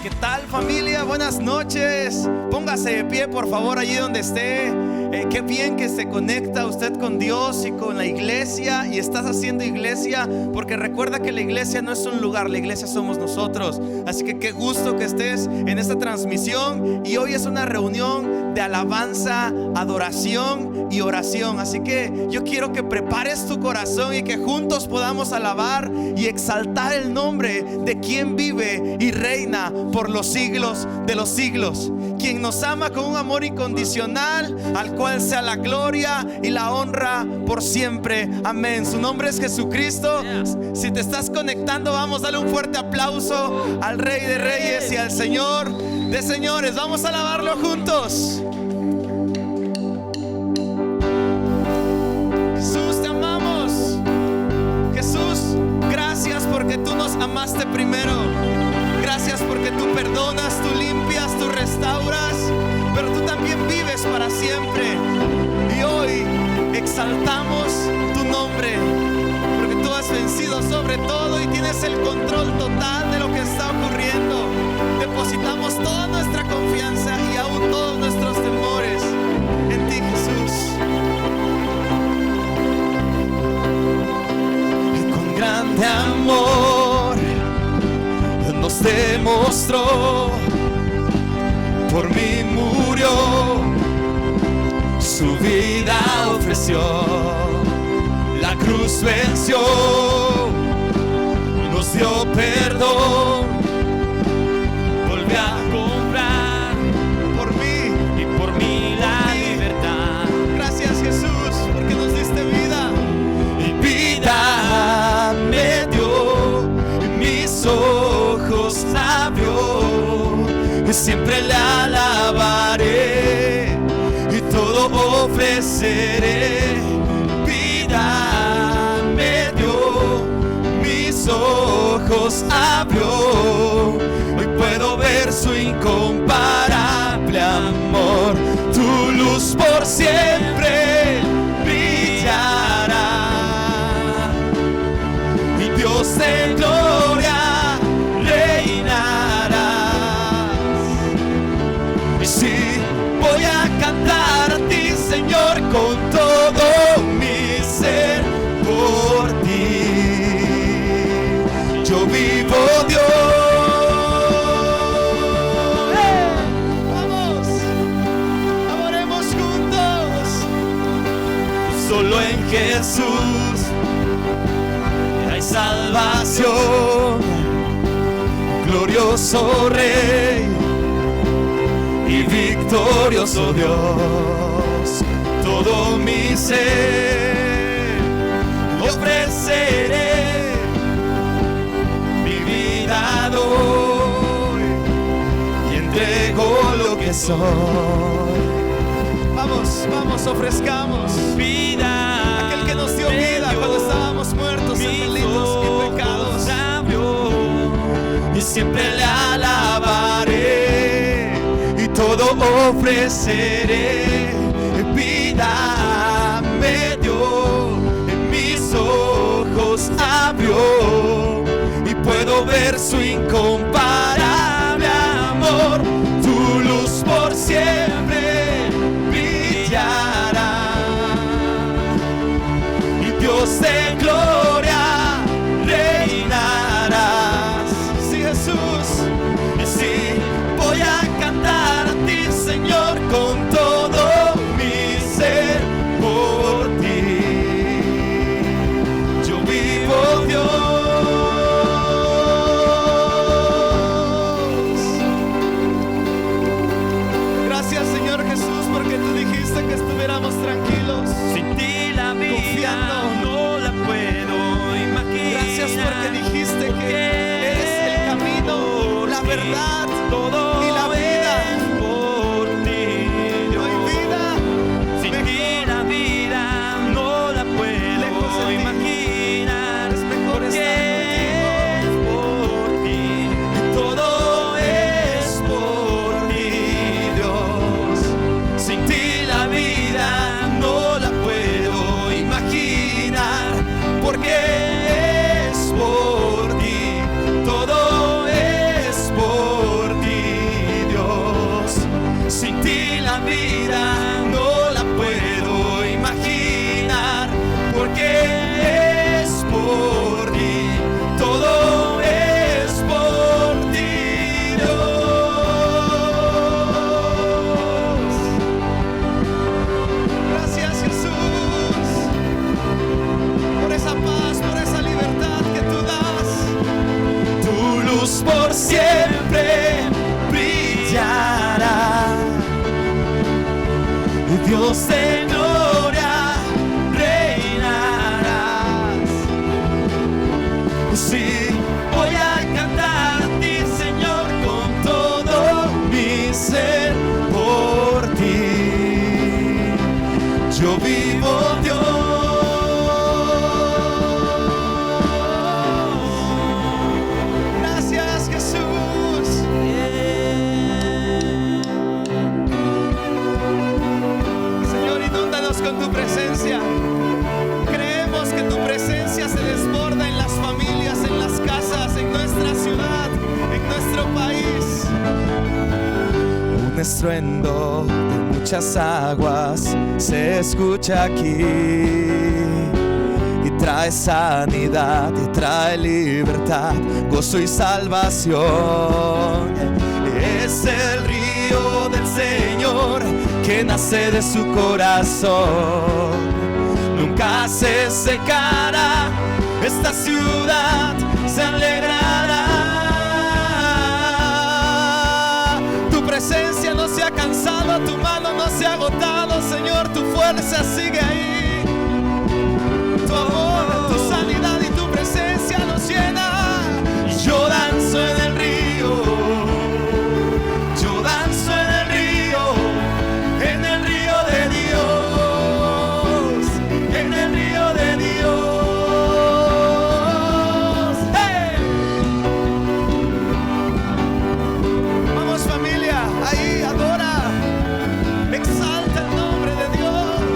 ¿Qué tal, familia? Buenas noches. Póngase de pie, por favor, allí donde esté. Qué bien que se conecta usted con Dios y con la iglesia, y estás haciendo iglesia, porque recuerda que la iglesia no es un lugar, la iglesia somos nosotros. Así que qué gusto que estés en esta transmisión, y hoy es una reunión de alabanza, adoración y oración. Así que yo quiero que prepares tu corazón y que juntos podamos alabar y exaltar el nombre de quien vive y reina por los siglos de los siglos, quien nos ama con un amor incondicional, al cual sea la gloria y la honra por siempre. Amén. Su nombre es Jesucristo. Si te estás conectando, vamos a darle un fuerte aplauso al Rey de Reyes y al Señor de Señores. Vamos a alabarlo juntos. Jesús, te amamos. Jesús, gracias porque tú nos amaste primero. Gracias porque tú perdonas, tú limpias, tú restauras, pero tú también vives para siempre. Y hoy exaltamos tu nombre, porque tú has vencido sobre todo y tienes el control total de lo que está ocurriendo. Depositamos toda nuestra confianza y aún todos nuestros temores en ti, Jesús. Y con grande amor nos demostró, por mí murió, su vida ofreció, la cruz venció, nos dio perdón, volvió a comprar por mí y por mí la libertad. Gracias, Jesús, porque nos diste vida, y vida me dio, y mis ojos abrió, y siempre le alabaré y todo ofreceré. Vida me dio, mis ojos abrió, hoy puedo ver su incomparable amor. Tu luz por siempre brillará, y Dios de gloria reinarás. Y sí, voy a cantar a ti, Señor, con todo mi ser por ti. Yo vivo, Dios. Vamos, adoremos juntos. Solo en Jesús hay salvación, glorioso Rey y victorioso Dios. Todo mi ser ofreceré, mi vida doy y entrego lo que soy. Vamos, vamos, ofrezcamos vida, aquel que nos dio vida cuando estábamos muertos en delitos y pecados. Y siempre le alabaré y todo ofreceré. Vida me dio, en mis ojos abrió, y puedo ver su incomparable amor. Tu luz por siempre brillará, y Dios de gloria reinarás. Sí, Jesús, y sí, voy a cantar a ti, Señor, con todo mi ser por ti. Yo vivo, Dios. Gracias, Señor Jesús, porque tú dijiste que estuviéramos tranquilos. Sin ti la vida confiando. no la puedo imaginar. Gracias porque dijiste que eres el camino, la verdad todo y la vida. es por ti. No hay vida Sin ti la vida no la lejos puedo de ti. imaginar. Es mejor Porque estar es por ti. Todo es por ti, Dios. Sin ti la vida no la puedo imaginar. Porque es por ti. Todo es por luz por siempre brillará. Dios de gloria reinarás. Sí, voy a cantar a ti, Señor, con todo mi ser por ti. Yo vivo, Dios. Con tu presencia, creemos que tu presencia se desborda en las familias, en las casas, en nuestra ciudad, en nuestro país. Un estruendo de muchas aguas se escucha aquí y trae sanidad y trae libertad, gozo y salvación. Es el río del Señor que nace de su corazón. Nunca se secará, esta ciudad se alegrará. Tu presencia no se ha cansado, tu mano no se ha agotado, Señor, tu fuerza sigue ahí. Tu amor, tu sanidad y tu presencia nos llena. Yo danzo en el río, yo danzo en el río, en el río de Dios, en el río de Dios. ¡Hey! Vamos, familia, ahí adora, exalta el nombre de Dios.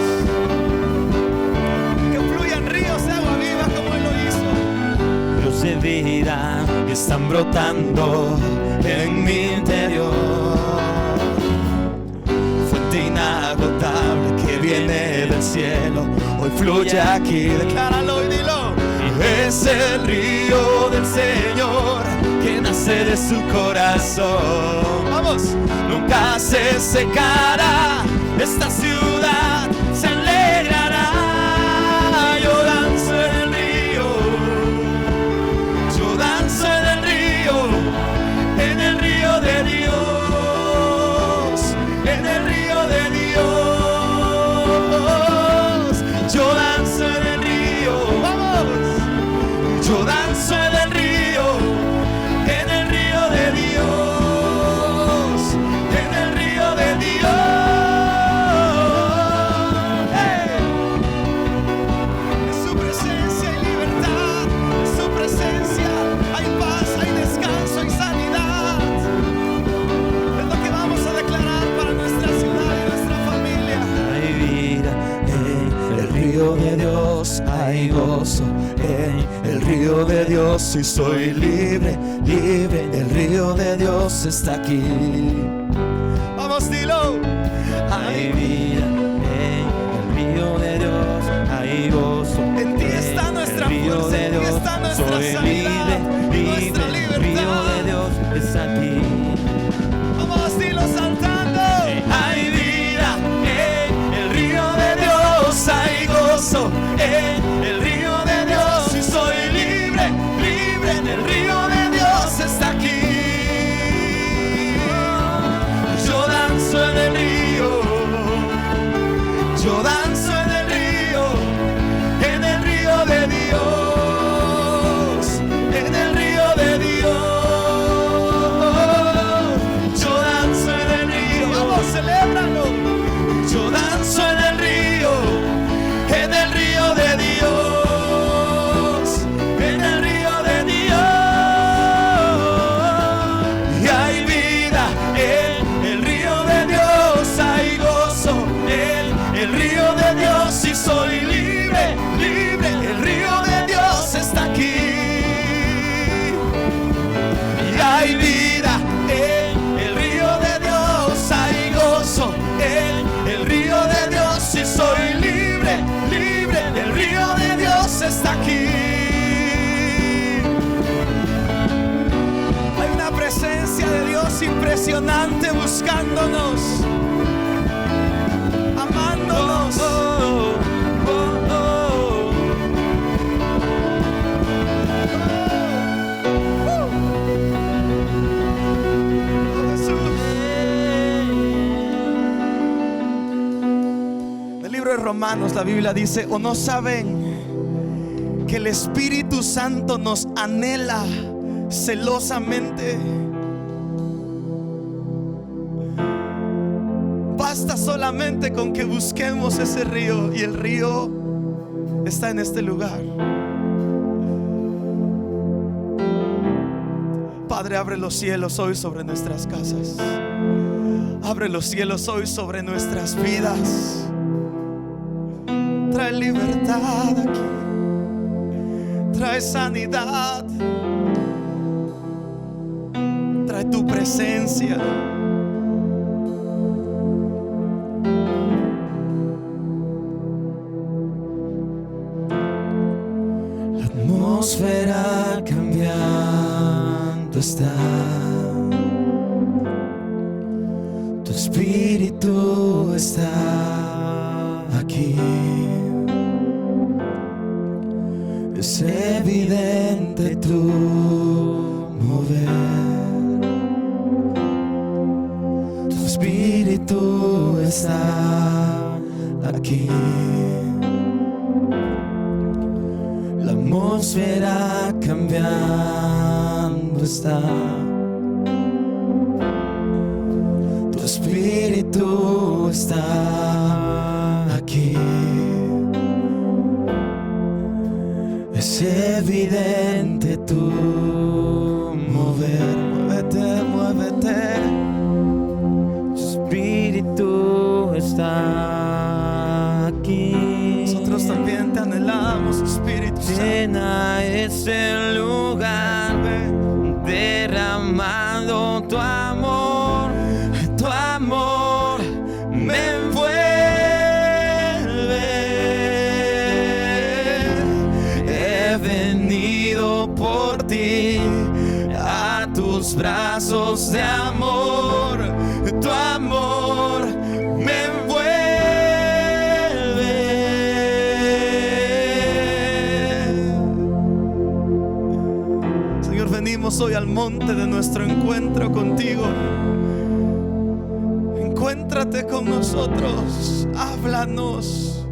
Que fluyan ríos de agua viva como Él lo hizo. Ríos de vida que están brotando en mi interior. Fuente inagotable que viene del cielo, hoy fluye aquí. Decláralo y dilo. Es el río del Señor que nace de su corazón. Vamos. Nunca se secará, esta ciudad se alegrará. Yo danzo en el río, yo danzo en el río, en el río de Dios, en el río de Dios. Yo danzo en el río, vamos. Yo danzo en el río, en el río de Dios, en el río de Dios. ¡Hey! En su presencia hay libertad, en su presencia hay paz, hay descanso y sanidad. Es lo que vamos a declarar para nuestra ciudad y nuestra familia. Hay vida en el río de Dios, hay gozo en el río de Dios, y soy libre, libre. El río de Dios está aquí. Vamos, dilo. Hay vida en el río de Dios, hay gozo. En ti está nuestra fuerza, en ti está nuestra sanidad, nuestra libertad. El río de Dios está aquí. Vamos, dilo saltando. Hay vida en el río de Dios, hay gozo en el río de Dios, y soy libre, libre. En el río de Dios está aquí. Yo danzo en el río, yo danzo en el río, en el río de Dios, en el río de Dios. Yo danzo en el río, vamos, celébralo. Yo danzo en el río, en el río de Dios, en el río de Dios. Y hay vida en el río de Dios, hay gozo en el río de Dios, y soy libre, libre. El río de Dios está aquí. Y hay vida en el río de Dios, hay gozo en el río de Dios, y soy libre, libre. El río de Dios está aquí. Hay una presencia de Dios impresionante buscándonos, amándonos. Romanos la Biblia dice: ¿o no saben que el Espíritu Santo nos anhela celosamente? Basta solamente con que busquemos ese río, y el río está en este lugar. Padre, abre los cielos hoy sobre nuestras casas. Abre los cielos hoy sobre nuestras vidas. Trae libertad aquí. Trae sanidad. Trae tu presencia. La atmósfera cambiando está. Tu espíritu está aquí. Es evidente tu mover. Tu espíritu está aquí. La atmósfera cambiando está. Tu espíritu está aquí. Es evidente tu mover. Muévete, muévete. Tu espíritu está aquí. Nosotros también te anhelamos, Espíritu Santo. Llena ese lugar, derramando tu amor. Tu amor me envuelve. He venido por ti a tus brazos de amor. Tu amor me envuelve. Señor, venimos hoy al monte de nuestro encuentro contigo. Encuéntrate con nosotros, háblanos.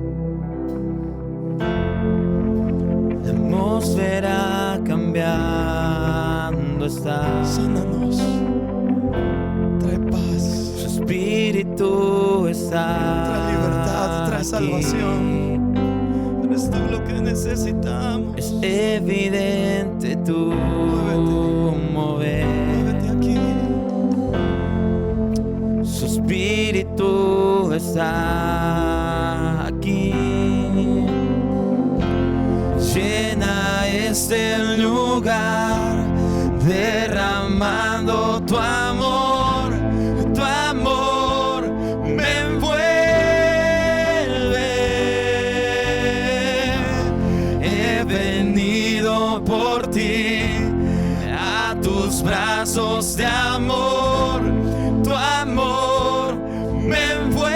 La atmósfera cambiando está. Sánanos, trae paz, Su espíritu está. trae libertad, trae aquí. salvación. Eres tú lo que necesitamos. Es evidente tu mover. Muévete aquí. Su espíritu está aquí. Llena este lugar, derramando tu amor. Tu amor me envuelve. He venido por ti a tus brazos de amor. Tu amor me envuelve.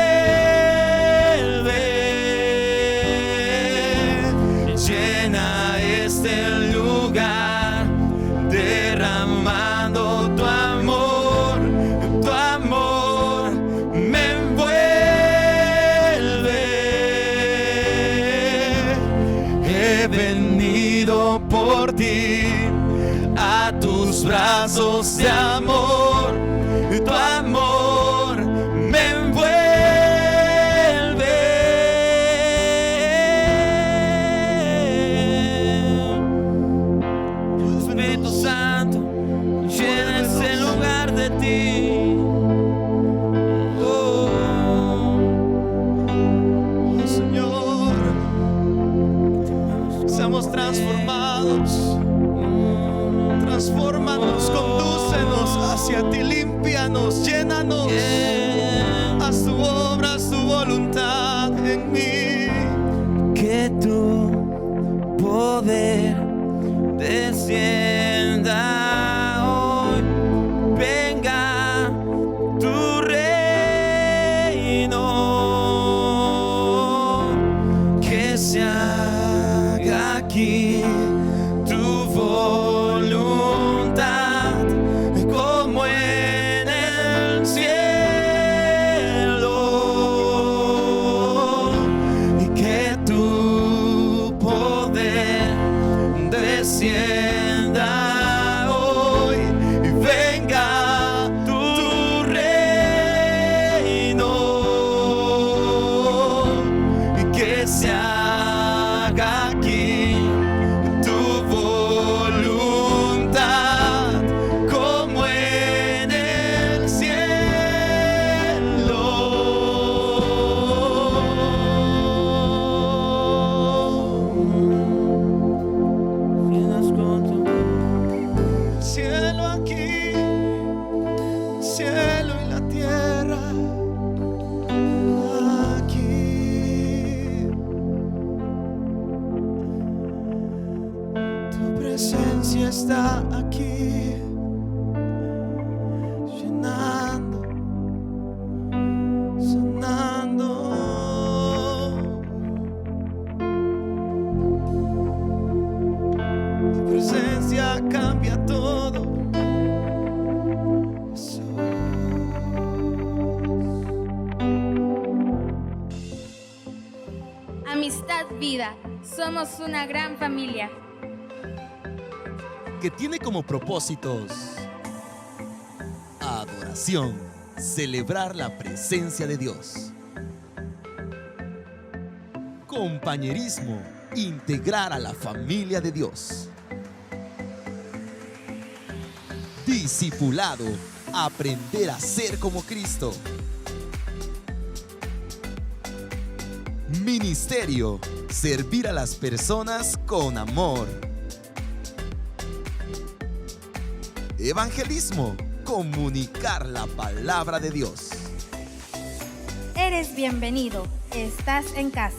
Llena este lugar, derramando tu amor. Tu amor me envuelve. He venido por ti a tus brazos de amor. Tu amor me envuelve. Espíritu Santo, llena ese lugar de ti. Oh, Señor, seamos transformados. Transfórmanos, condúcenos hacia ti, límpianos, llénanos. Haz tu obra, haz tu voluntad en mí. que tu poder descienda hoy. Venga tu reino, que se haga aquí tu voluntad, como en el cielo. aquí, el cielo y la tierra. Aquí tu presencia está aquí, llenando, sonando. Tu presencia cambia todo, Jesús. Amistad Vida, somos una gran familia. Que tiene como propósitos adoración, celebrar la presencia de Dios, compañerismo, integrar a la familia de Dios, discipulado, aprender a ser como Cristo, ministerio, servir a las personas con amor, evangelismo, comunicar la palabra de Dios. Eres bienvenido, estás en casa.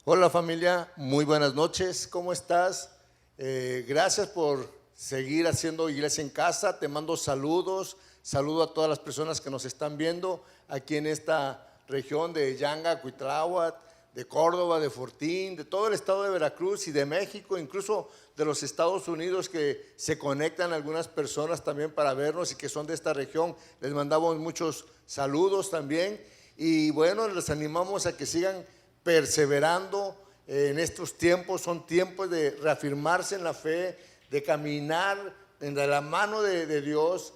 Hola familia, muy buenas noches, ¿cómo estás? Gracias por seguir haciendo iglesia en casa, te mando saludos, saludo a todas las personas que nos están viendo aquí en esta región de Yanga, Cuitláhuac, de Córdoba, de Fortín, de todo el estado de Veracruz y de México, incluso de los Estados Unidos, que se conectan algunas personas también para vernos y que son de esta región. Les mandamos muchos saludos también y bueno, les animamos a que sigan perseverando en estos tiempos. Son tiempos de reafirmarse en la fe, de caminar en la mano de Dios.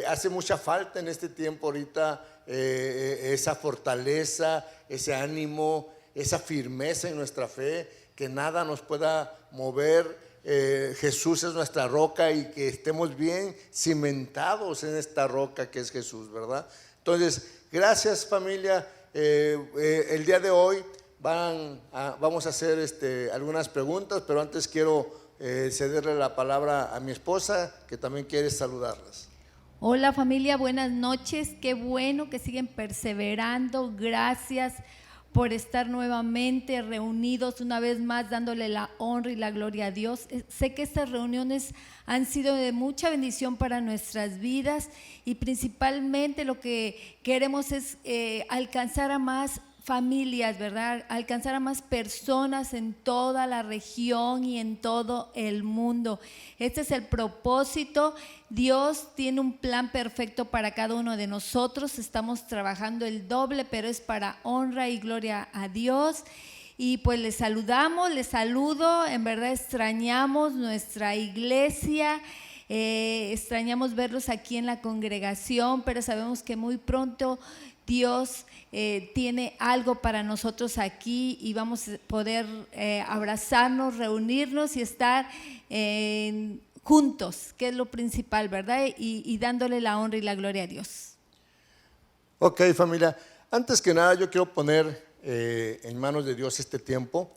Hace mucha falta en este tiempo ahorita esa fortaleza, ese ánimo, esa firmeza en nuestra fe, que nada nos pueda mover. Jesús es nuestra roca y que estemos bien cimentados en esta roca que es Jesús, ¿verdad? Entonces, gracias familia. El día de hoy vamos a hacer algunas preguntas, pero antes quiero cederle la palabra a mi esposa, que también quiere saludarlas. Hola familia, buenas noches, qué bueno que siguen perseverando, gracias por estar nuevamente reunidos una vez más dándole la honra y la gloria a Dios. Sé que estas reuniones han sido de mucha bendición para nuestras vidas y principalmente lo que queremos es alcanzar a más familias, ¿verdad? Alcanzar a más personas en toda la región y en todo el mundo. Este es el propósito. Dios tiene un plan perfecto para cada uno de nosotros. Estamos trabajando el doble, pero es para honra y gloria a Dios. Y pues les saludo. En verdad extrañamos nuestra iglesia. Extrañamos verlos aquí en la congregación, pero sabemos que muy pronto Dios tiene algo para nosotros aquí y vamos a poder abrazarnos, reunirnos y estar juntos, que es lo principal, ¿verdad? Y dándole la honra y la gloria a Dios. Ok, familia, antes que nada yo quiero poner en manos de Dios este tiempo.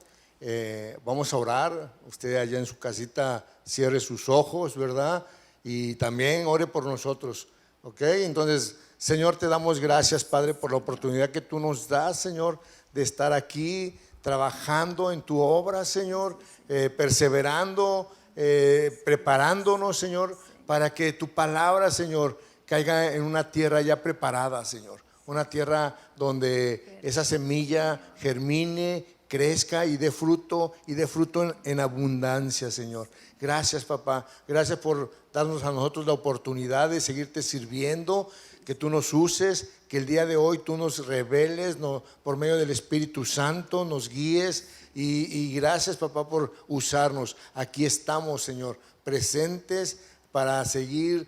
Vamos a orar. Usted allá en su casita cierre sus ojos, ¿verdad? Y también ore por nosotros, ¿ok? Entonces, Señor, te damos gracias, Padre, por la oportunidad que tú nos das, Señor, de estar aquí trabajando en tu obra, Señor, perseverando, preparándonos, Señor, para que tu palabra, Señor, caiga en una tierra ya preparada, Señor. Una tierra donde esa semilla germine, crezca y dé fruto en abundancia, Señor. Gracias, papá. Gracias por darnos a nosotros la oportunidad de seguirte sirviendo. que tú nos uses, que el día de hoy tú nos reveles por medio del Espíritu Santo, nos guíes y gracias, papá, por usarnos. Aquí estamos, Señor, presentes para seguir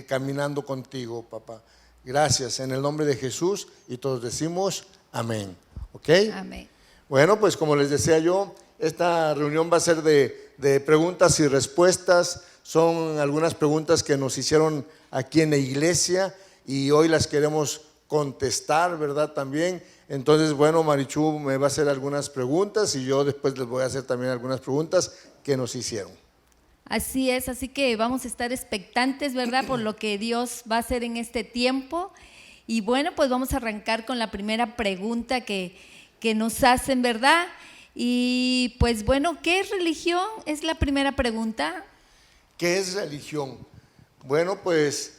caminando contigo, papá. Gracias, en el nombre de Jesús, y todos decimos amén. ¿Ok? Amén. Bueno, pues como les decía yo, esta reunión va a ser de preguntas y respuestas. Son algunas preguntas que nos hicieron aquí en la iglesia y hoy las queremos contestar, ¿verdad? También. Entonces, bueno, Marichu me va a hacer algunas preguntas y yo después les voy a hacer también algunas preguntas que nos hicieron. Así es, así que vamos a estar expectantes, ¿verdad? Por lo que Dios va a hacer en este tiempo. Y bueno, pues vamos a arrancar con la primera pregunta que nos hacen, ¿verdad? Y pues bueno, ¿qué es religión? Es la primera pregunta. ¿Qué es religión? Bueno, pues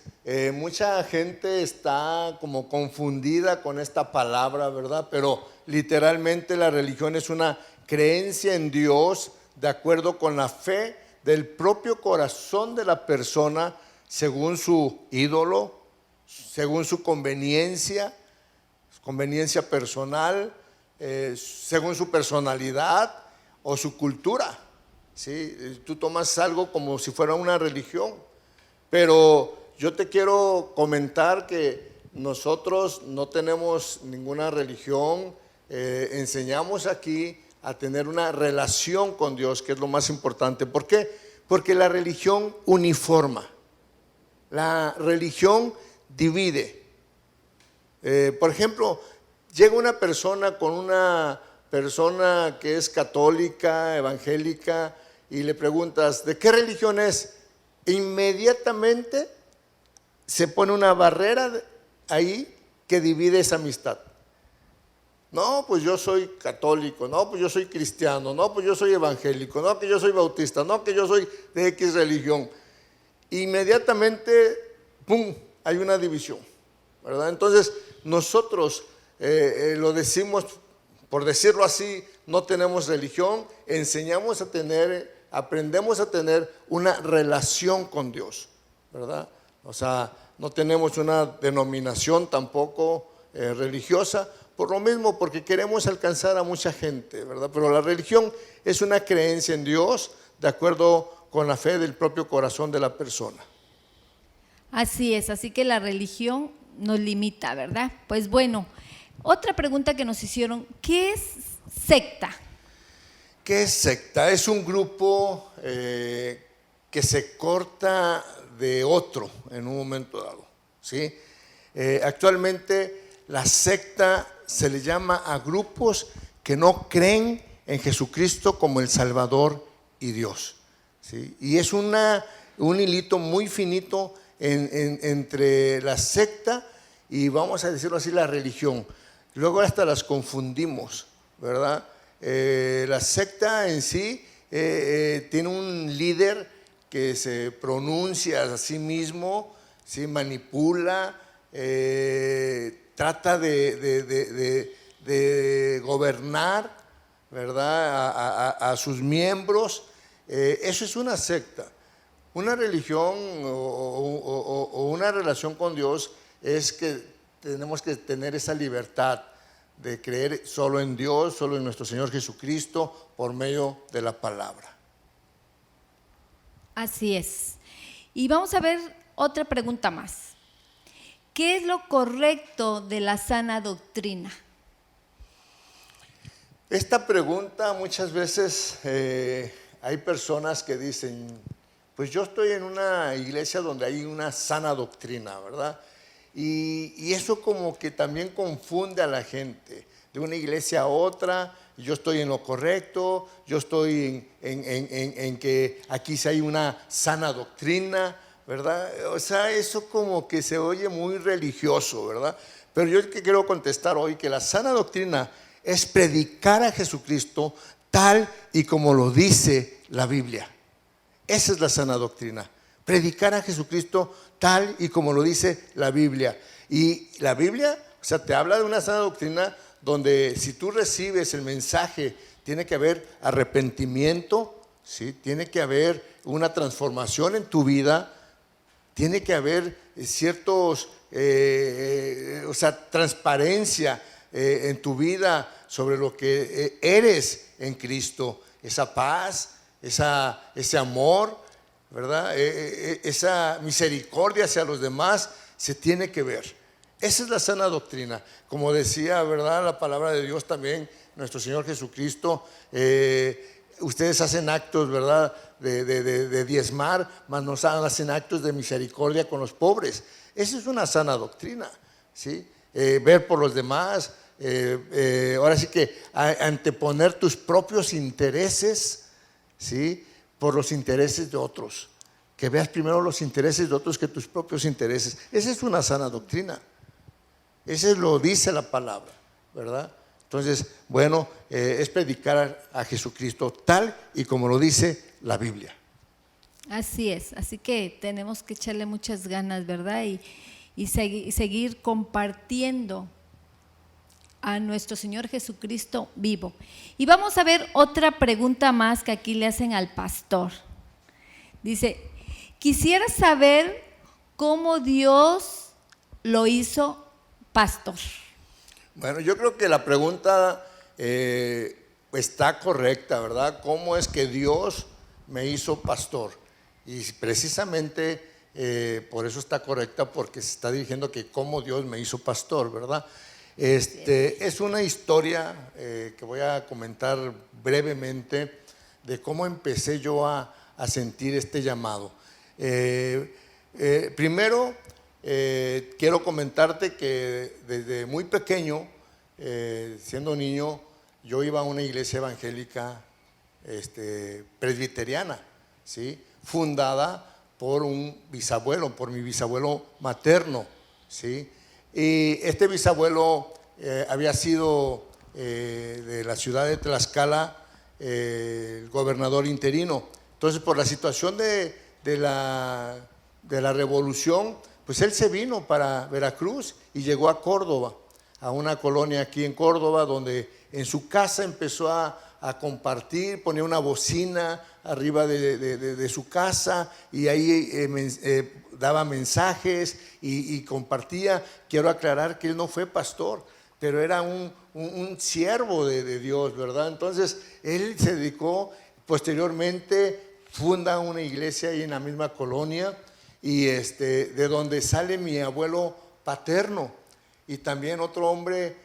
mucha gente está como confundida con esta palabra, ¿verdad? Pero literalmente la religión es una creencia en Dios de acuerdo con la fe del propio corazón de la persona, según su ídolo, según su conveniencia personal, según su personalidad o su cultura. ¿Sí? Tú tomas algo como si fuera una religión, pero yo te quiero comentar que nosotros no tenemos ninguna religión, enseñamos aquí a tener una relación con Dios, que es lo más importante. ¿Por qué? Porque la religión uniforma, la religión divide. Por ejemplo, llega una persona con una persona que es católica, evangélica, y le preguntas, ¿de qué religión es? Inmediatamente se pone una barrera ahí que divide esa amistad. No, pues yo soy católico, no, pues yo soy cristiano, no, pues yo soy evangélico, no, que yo soy bautista, no, que yo soy de X religión. Inmediatamente, ¡pum!, hay una división, ¿verdad? Entonces, nosotros lo decimos, por decirlo así, no tenemos religión, aprendemos a tener una relación con Dios, ¿verdad? O sea, no tenemos una denominación tampoco religiosa, por lo mismo, porque queremos alcanzar a mucha gente, ¿verdad? Pero la religión es una creencia en Dios de acuerdo con la fe del propio corazón de la persona. Así es, así que la religión nos limita, ¿verdad? Pues bueno, otra pregunta que nos hicieron, ¿qué es secta? ¿Qué es secta? Es un grupo que se corta de otro en un momento dado, ¿sí? Actualmente la secta se le llama a grupos que no creen en Jesucristo como el Salvador y Dios, ¿sí? Y es un hilito muy finito entre la secta y, vamos a decirlo así, la religión. Luego hasta las confundimos, ¿verdad? La secta en sí tiene un líder que se pronuncia a sí mismo, ¿sí? Manipula, trata de gobernar, ¿verdad? A sus miembros. Eso es una secta. Una religión o una relación con Dios es que tenemos que tener esa libertad de creer solo en Dios, solo en nuestro Señor Jesucristo, por medio de la palabra. Así es. Y vamos a ver otra pregunta más. ¿Qué es lo correcto de la sana doctrina? Esta pregunta muchas veces hay personas que dicen, pues yo estoy en una iglesia donde hay una sana doctrina, ¿verdad? Y eso como que también confunde a la gente, de una iglesia a otra. Yo estoy en lo correcto, yo estoy en que aquí sí hay una sana doctrina, ¿verdad? O sea, eso como que se oye muy religioso, ¿verdad? Pero yo que quiero contestar hoy que la sana doctrina es predicar a Jesucristo tal y como lo dice la Biblia. Esa es la sana doctrina, predicar a Jesucristo tal y como lo dice la Biblia. Y la Biblia, o sea, te habla de una sana doctrina donde si tú recibes el mensaje, tiene que haber arrepentimiento, ¿sí? Tiene que haber una transformación en tu vida, tiene que haber ciertos, transparencia en tu vida sobre lo que eres en Cristo, esa paz, ese amor, ¿verdad? Esa misericordia hacia los demás se tiene que ver. Esa es la sana doctrina. Como decía, ¿verdad?, la palabra de Dios también, nuestro Señor Jesucristo, ustedes hacen actos, ¿verdad?, de diezmar, mas no hacen actos de misericordia con los pobres. Esa es una sana doctrina, ¿sí? Ver por los demás, ahora sí que anteponer tus propios intereses, ¿sí?, por los intereses de otros. Que veas primero los intereses de otros que tus propios intereses. Esa es una sana doctrina. Eso lo dice la palabra, ¿verdad? Entonces, bueno, es predicar a Jesucristo tal y como lo dice la Biblia. Así es, así que tenemos que echarle muchas ganas, ¿verdad? Y seguir compartiendo a nuestro Señor Jesucristo vivo. Y vamos a ver otra pregunta más que aquí le hacen al pastor. Dice, quisiera saber cómo Dios lo hizo pastor. Bueno, yo creo que la pregunta está correcta, ¿verdad? ¿Cómo es que Dios me hizo pastor? Y precisamente por eso está correcta, porque se está dirigiendo que cómo Dios me hizo pastor, ¿verdad? Es una historia que voy a comentar brevemente de cómo empecé yo a sentir este llamado. Primero, quiero comentarte que desde muy pequeño, siendo niño, yo iba a una iglesia evangélica presbiteriana, ¿sí?, fundada por mi bisabuelo materno, ¿sí? Y este bisabuelo había sido de la ciudad de Tlaxcala el gobernador interino. Entonces, por la situación de la revolución, pues él se vino para Veracruz y llegó a Córdoba, a una colonia aquí en Córdoba, donde en su casa empezó a compartir, ponía una bocina arriba de su casa y ahí daba mensajes y compartía. Quiero aclarar que él no fue pastor, pero era un siervo de Dios, ¿verdad? Entonces él se dedicó, posteriormente funda una iglesia ahí en la misma colonia, y de donde sale mi abuelo paterno, y también otro hombre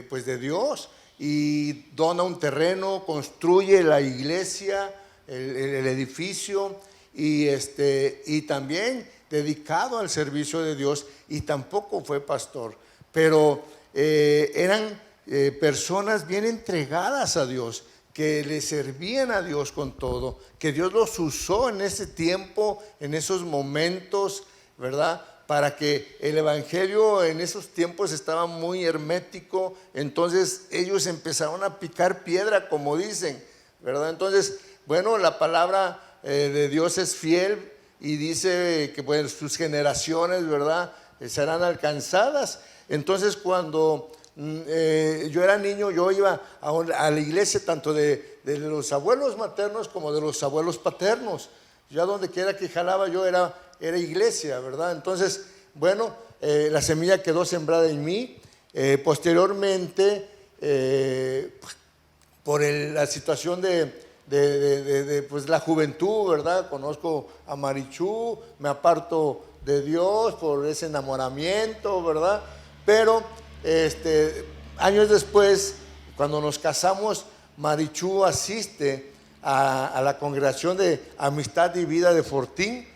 pues de Dios, y dona un terreno, construye la iglesia, el edificio, y también dedicado al servicio de Dios, y tampoco fue pastor, pero eran personas bien entregadas a Dios, que le servían a Dios con todo, que Dios los usó en ese tiempo, en esos momentos, ¿verdad?, para que el evangelio en esos tiempos estaba muy hermético. Entonces ellos empezaron a picar piedra, como dicen, ¿verdad? Entonces, bueno, la palabra de Dios es fiel y dice que pues sus generaciones, ¿verdad?, serán alcanzadas. Entonces, cuando yo era niño, yo iba a la iglesia tanto de los abuelos maternos como de los abuelos paternos. Ya donde quiera que jalaba yo era iglesia, ¿verdad? Entonces, bueno, la semilla quedó sembrada en mí. Posteriormente, por la situación de pues, la juventud, ¿verdad? Conozco a Marichú, me aparto de Dios por ese enamoramiento, ¿verdad? Pero años después, cuando nos casamos, Marichú asiste a la congregación de Amistad y Vida de Fortín,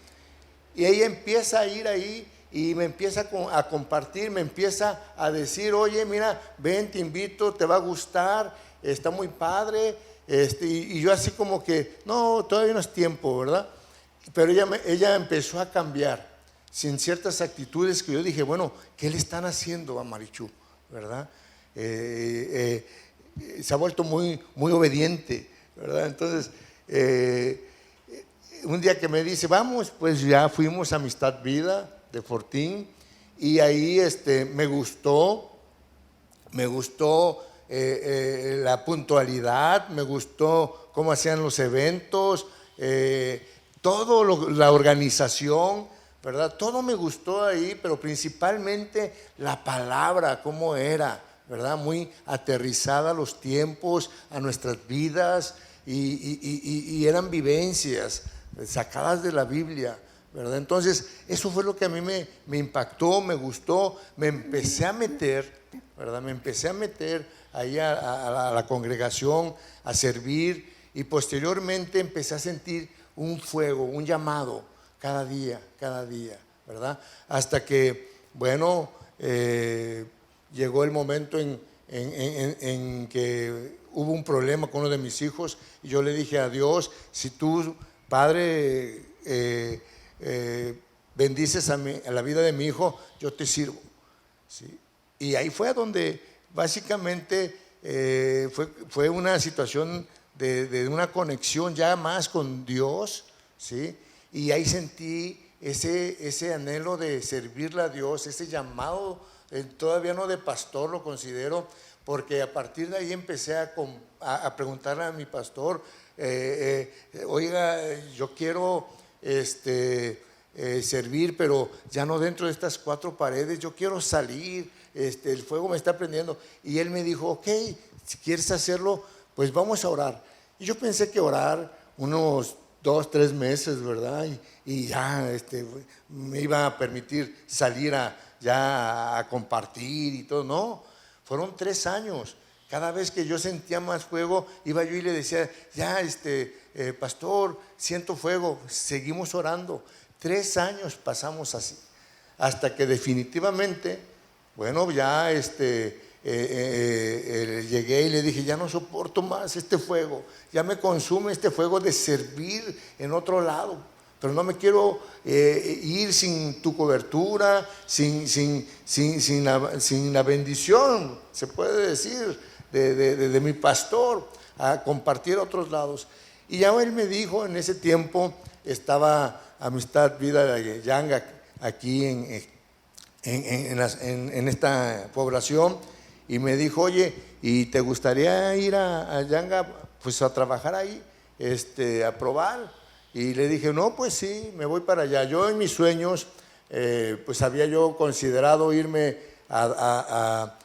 y ella empieza a ir ahí y me empieza a compartir, me empieza a decir, oye, mira, ven, te invito, te va a gustar, está muy padre, y yo así como que, no, todavía no es tiempo, ¿verdad? Pero ella empezó a cambiar, sin ciertas actitudes que yo dije, bueno, ¿qué le están haciendo a Marichú? ¿Verdad? Se ha vuelto muy, muy obediente, ¿verdad? Entonces, un día que me dice, vamos, pues ya fuimos a Amistad Vida de Fortín, y ahí me gustó la puntualidad, me gustó cómo hacían los eventos, la organización, ¿verdad? Todo me gustó ahí, pero principalmente la palabra, cómo era, ¿verdad? Muy aterrizada a los tiempos, a nuestras vidas, y eran vivencias sacadas de la Biblia, ¿verdad? Entonces, eso fue lo que a mí me impactó, me gustó, me empecé a meter, ¿verdad? Me empecé a meter ahí a la congregación, a servir, y posteriormente empecé a sentir un fuego, un llamado cada día, ¿verdad? Hasta que, bueno, llegó el momento en que hubo un problema con uno de mis hijos, y yo le dije a Dios: si tú, Padre, bendices a la vida de mi hijo, yo te sirvo, ¿sí? Y ahí fue donde básicamente fue una situación de una conexión ya más con Dios, ¿sí? Y ahí sentí ese anhelo de servirle a Dios, ese llamado, todavía no de pastor lo considero, porque a partir de ahí empecé a preguntarle a mi pastor: oiga, yo quiero servir, pero ya no dentro de estas 4 paredes, yo quiero salir, el fuego me está prendiendo. Y él me dijo: ok, si quieres hacerlo, pues vamos a orar. Y yo pensé que orar unos 2, 3 meses, ¿verdad? Y ya me iba a permitir salir ya a compartir y todo. No, fueron 3 años. Cada vez que yo sentía más fuego, iba yo y le decía: ya, pastor, siento fuego. Seguimos orando. 3 años pasamos así, hasta que definitivamente, bueno, ya llegué y le dije: ya no soporto más este fuego, ya me consume este fuego de servir en otro lado, pero no me quiero ir sin tu cobertura, sin la bendición, se puede decir, de mi pastor, a compartir a otros lados. Y ya él me dijo, en ese tiempo estaba Amistad Vida de Yanga aquí en esta población, y me dijo: oye, ¿y te gustaría ir a Yanga, pues a trabajar ahí, a probar? Y le dije: no, pues sí, me voy para allá. Yo en mis sueños, pues había yo considerado irme a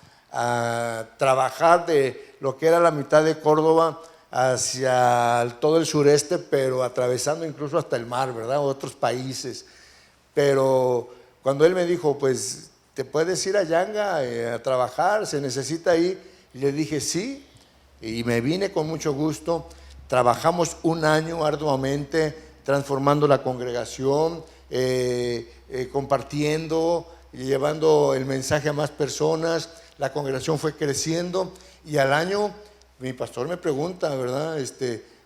trabajar de lo que era la mitad de Córdoba hacia todo el sureste, pero atravesando incluso hasta el mar, ¿verdad? Otros países. Pero cuando él me dijo: pues te puedes ir a Yanga a trabajar, se necesita ahí, y le dije: sí, y me vine con mucho gusto. Trabajamos 1 año arduamente transformando la congregación, compartiendo y llevando el mensaje a más personas. La congregación fue creciendo, y al año mi pastor me pregunta, ¿verdad?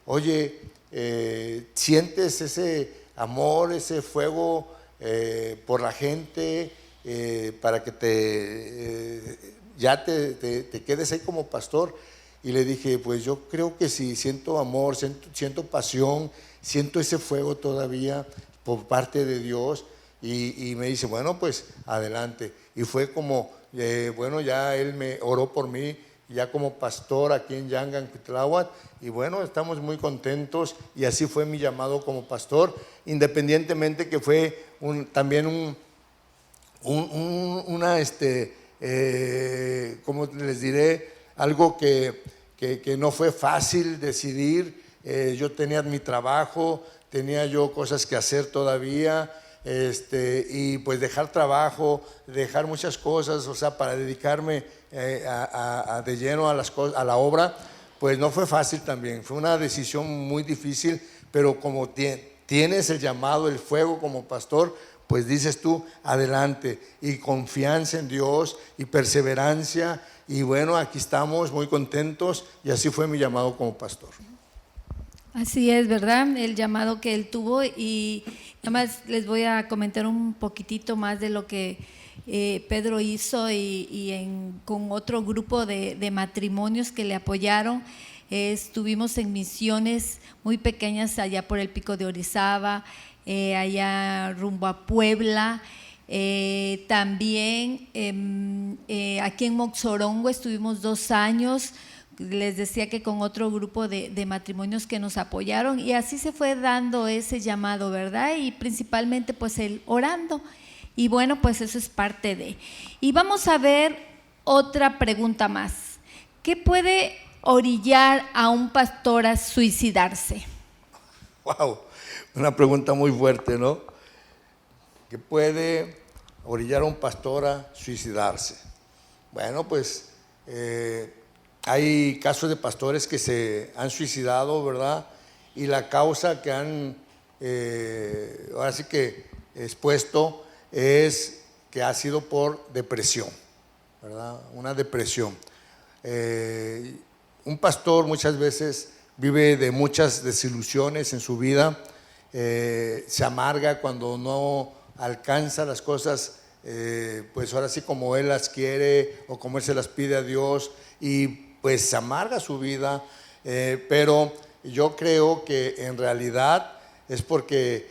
Oye, ¿sientes ese amor, ese fuego por la gente, para que ya te quedes ahí como pastor? Y le dije: pues yo creo que sí, siento amor, siento pasión, siento ese fuego todavía por parte de Dios. Y me dice: bueno, pues adelante. Y fue como, bueno, ya él me oró por mí, ya como pastor aquí en Yanga, en Cuitláhuac, y bueno, estamos muy contentos, y así fue mi llamado como pastor, independientemente que fue también ¿cómo les diré? Algo que no fue fácil decidir. Yo tenía mi trabajo, tenía yo cosas que hacer todavía, y pues dejar trabajo, dejar muchas cosas, o sea, para dedicarme de lleno a la obra, pues no fue fácil también. Fue una decisión muy difícil, pero como tienes el llamado, el fuego como pastor, pues dices tú: adelante, y confianza en Dios y perseverancia. Y bueno, aquí estamos muy contentos, y así fue mi llamado como pastor. Así es, ¿verdad? El llamado que él tuvo. Y nada más les voy a comentar un poquitito más de lo que Pedro hizo, con otro grupo de matrimonios que le apoyaron. Estuvimos en misiones muy pequeñas allá por el Pico de Orizaba, allá rumbo a Puebla. También aquí en Moxorongo estuvimos 2 años les decía que con otro grupo de matrimonios que nos apoyaron, y así se fue dando ese llamado, ¿verdad? Y principalmente pues el orando, y bueno, pues eso es parte de. Y vamos a ver otra pregunta más. ¿Qué puede orillar a un pastor a suicidarse? Wow, una pregunta muy fuerte, ¿no? ¿Qué puede orillar a un pastor a suicidarse? Bueno, pues hay casos de pastores que se han suicidado, ¿verdad? Y la causa que han, ahora sí que expuesto, es que ha sido por depresión, ¿verdad? Una depresión. Un pastor muchas veces vive de muchas desilusiones en su vida, se amarga cuando no alcanza las cosas, pues ahora sí como él las quiere o como él se las pide a Dios, y pues se amarga su vida, pero yo creo que en realidad es porque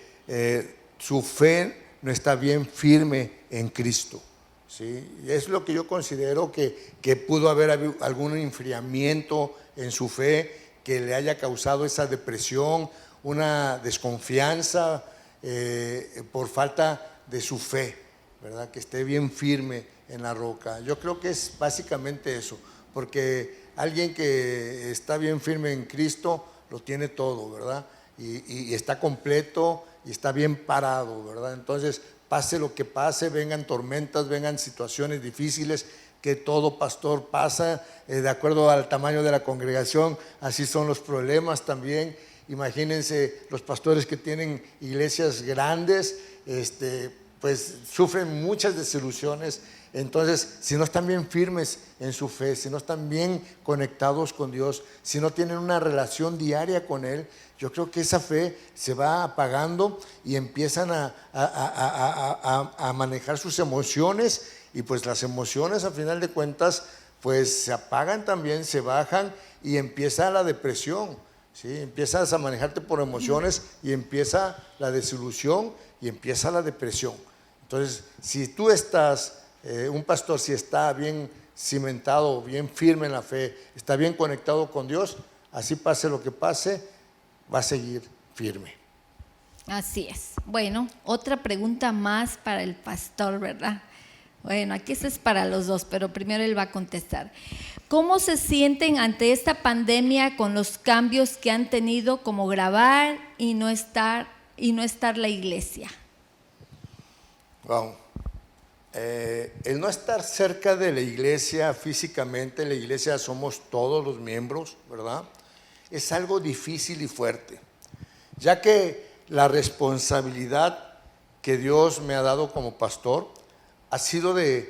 su fe no está bien firme en Cristo, ¿sí? Y es lo que yo considero que pudo haber algún enfriamiento en su fe que le haya causado esa depresión, una desconfianza por falta de su fe, ¿verdad? Que esté bien firme en la roca. Yo creo que es básicamente eso, porque alguien que está bien firme en Cristo lo tiene todo, ¿verdad? Y está completo y está bien parado, ¿verdad? Entonces, pase lo que pase, vengan tormentas, vengan situaciones difíciles, que todo pastor pasa, de acuerdo al tamaño de la congregación, así son los problemas también. Imagínense los pastores que tienen iglesias grandes, pues sufren muchas desilusiones. Entonces, si no están bien firmes en su fe, si no están bien conectados con Dios, si no tienen una relación diaria con Él, yo creo que esa fe se va apagando y empiezan a manejar sus emociones, y pues las emociones a final de cuentas pues se apagan también, se bajan, y empieza la depresión, ¿sí? Empiezas a manejarte por emociones y empieza la desilusión y empieza la depresión. Entonces, si tú estás, un pastor, si está bien cimentado, bien firme en la fe, está bien conectado con Dios, así pase lo que pase, va a seguir firme. Así es. Bueno, otra pregunta más para el pastor, ¿verdad? Bueno, aquí esto es para los dos, pero primero él va a contestar. ¿Cómo se sienten ante esta pandemia con los cambios que han tenido, como grabar y no estar la iglesia? Wow. El no estar cerca de la iglesia físicamente, la iglesia somos todos los miembros, ¿verdad? Es algo difícil y fuerte, ya que la responsabilidad que Dios me ha dado como pastor ha sido de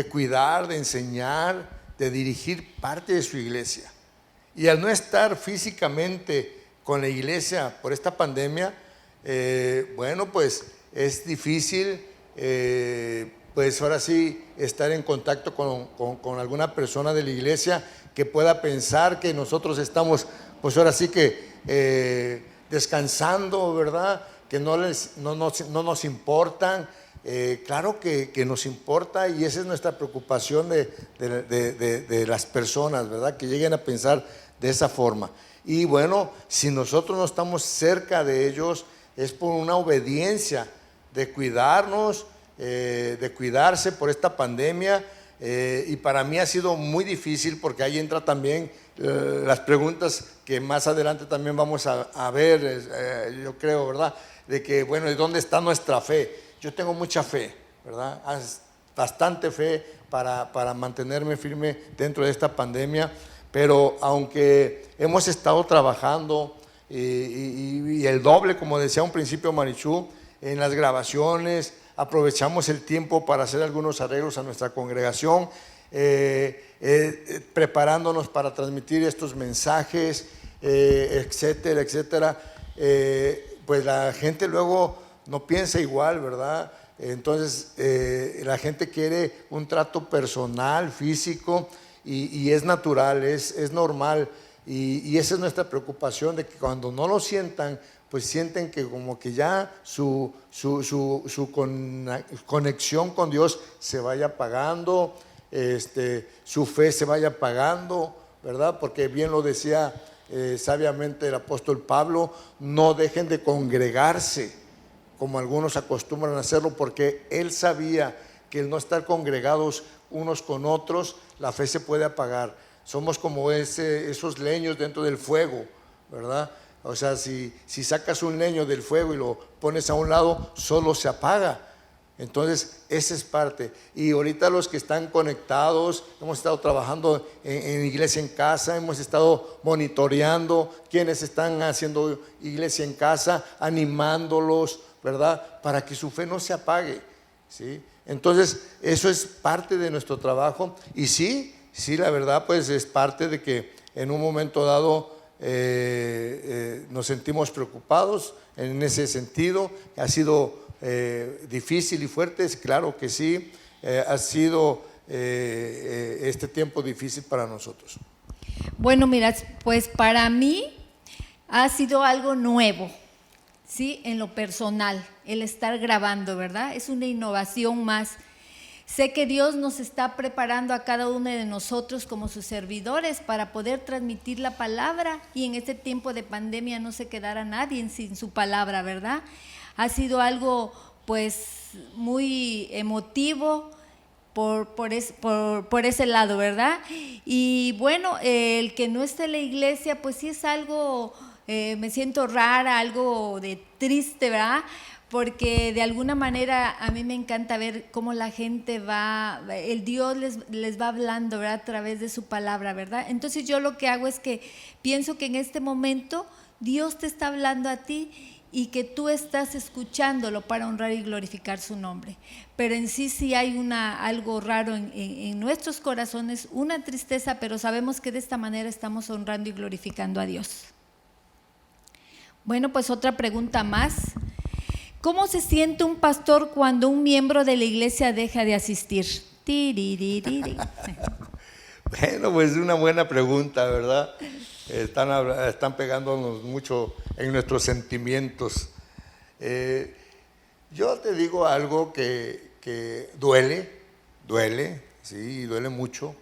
cuidar, de enseñar, de dirigir parte de su iglesia. Y al no estar físicamente con la iglesia por esta pandemia, bueno, pues es difícil, pues ahora sí, estar en contacto con alguna persona de la iglesia que pueda pensar que nosotros estamos, pues ahora sí que descansando, ¿verdad? Que no nos importan. Claro que nos importa, y esa es nuestra preocupación de las personas, ¿verdad? Que lleguen a pensar de esa forma. Y bueno, si nosotros no estamos cerca de ellos, es por una obediencia de cuidarnos, de cuidarse por esta pandemia. Y para mí ha sido muy difícil, porque ahí entra también las preguntas que más adelante también vamos a ver, yo creo, ¿verdad? De que, bueno, ¿y dónde está nuestra fe? Yo tengo mucha fe, ¿verdad? Bastante fe para mantenerme firme dentro de esta pandemia, pero aunque hemos estado trabajando y el doble, como decía un principio Marichú, en las grabaciones, aprovechamos el tiempo para hacer algunos arreglos a nuestra congregación, preparándonos para transmitir estos mensajes, etcétera, etcétera. Pues la gente luego no piensa igual, ¿verdad? Entonces la gente quiere un trato personal, físico, y es natural, es normal, y esa es nuestra preocupación, de que cuando no lo sientan, pues sienten que como que ya su conexión con Dios se vaya apagando, su fe se vaya apagando, ¿verdad? Porque bien lo decía sabiamente el apóstol Pablo, no dejen de congregarse, como algunos acostumbran a hacerlo, porque él sabía que el no estar congregados unos con otros, la fe se puede apagar. Somos como esos leños dentro del fuego, ¿verdad? O sea, si sacas un leño del fuego y lo pones a un lado, solo se apaga. Entonces, esa es parte. Y ahorita los que están conectados, hemos estado trabajando en Iglesia en Casa, hemos estado monitoreando quienes están haciendo Iglesia en Casa, animándolos, ¿verdad? Para que su fe no se apague, ¿sí? Entonces, eso es parte de nuestro trabajo. Y sí, la verdad, pues es parte de que en un momento dado nos sentimos preocupados en ese sentido. Ha sido difícil y fuerte, claro que sí, ha sido este tiempo difícil para nosotros. Bueno, mira, pues para mí ha sido algo nuevo, ¿sí? En lo personal, el estar grabando, ¿verdad? Es una innovación más. Sé que Dios nos está preparando a cada uno de nosotros como sus servidores para poder transmitir la palabra y en este tiempo de pandemia no se quedará nadie sin su palabra, ¿verdad? Ha sido algo pues muy emotivo por ese lado, ¿verdad? Y bueno, el que no esté en la iglesia pues sí es algo, me siento rara, algo de triste, ¿verdad? Porque de alguna manera a mí me encanta ver cómo la gente va, el Dios les va hablando, ¿verdad? A través de su palabra, ¿verdad? Entonces yo lo que hago es que pienso que en este momento Dios te está hablando a ti y que tú estás escuchándolo para honrar y glorificar su nombre. Pero en sí hay algo raro en nuestros corazones, una tristeza, pero sabemos que de esta manera estamos honrando y glorificando a Dios. Bueno, pues otra pregunta más. ¿Cómo se siente un pastor cuando un miembro de la iglesia deja de asistir? Bueno, pues es una buena pregunta, ¿verdad? Están pegándonos mucho en nuestros sentimientos. Yo te digo algo que duele, sí, duele mucho.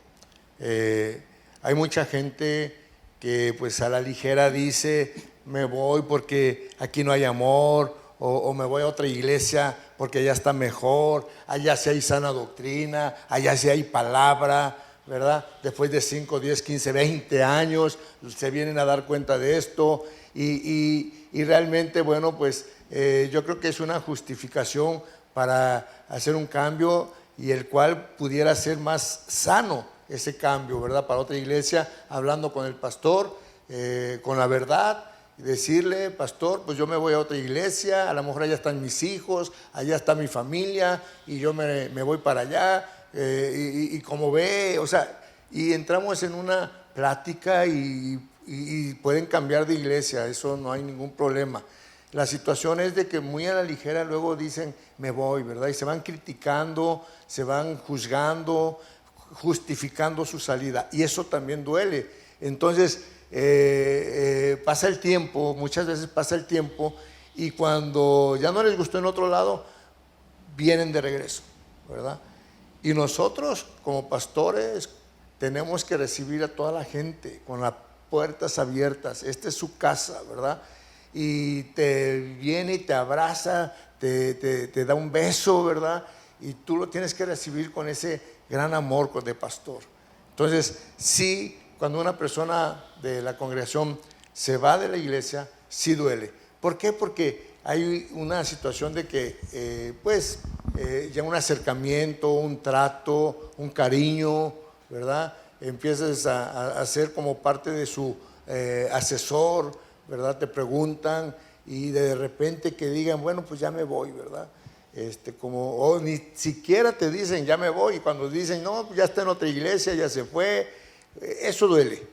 Hay mucha gente que pues a la ligera dice, me voy porque aquí no hay amor, o me voy a otra iglesia porque allá está mejor, allá sí hay sana doctrina, allá sí hay palabra, ¿verdad? Después de 5, 10, 15, 20 años se vienen a dar cuenta de esto y realmente, bueno, pues yo creo que es una justificación para hacer un cambio y el cual pudiera ser más sano ese cambio, ¿verdad? Para otra iglesia, hablando con el pastor, con la verdad, y decirle, pastor, pues yo me voy a otra iglesia, a lo mejor allá están mis hijos, allá está mi familia y yo me voy para allá y como ve, o sea, y entramos en una plática y pueden cambiar de iglesia, eso no hay ningún problema. La situación es de que muy a la ligera luego dicen, me voy, ¿verdad? Y se van criticando, se van juzgando, justificando su salida y eso también duele. Entonces, pasa el tiempo, muchas veces pasa el tiempo y cuando ya no les gustó en otro lado, vienen de regreso, ¿verdad? Y nosotros como pastores tenemos que recibir a toda la gente con las puertas abiertas. Esta es su casa, ¿verdad? Y te viene y te abraza, te da un beso, ¿verdad? Y tú lo tienes que recibir con ese gran amor de pastor. Entonces, sí, cuando una persona de la congregación se va de la iglesia, sí duele. ¿Por qué? Porque hay una situación de que, ya un acercamiento, un trato, un cariño, ¿verdad? Empiezas a ser como parte de su asesor, ¿verdad? Te preguntan y de repente que digan, bueno, pues ya me voy, ¿verdad? O ni siquiera te dicen, ya me voy, y cuando dicen, no, ya está en otra iglesia, ya se fue. Eso duele.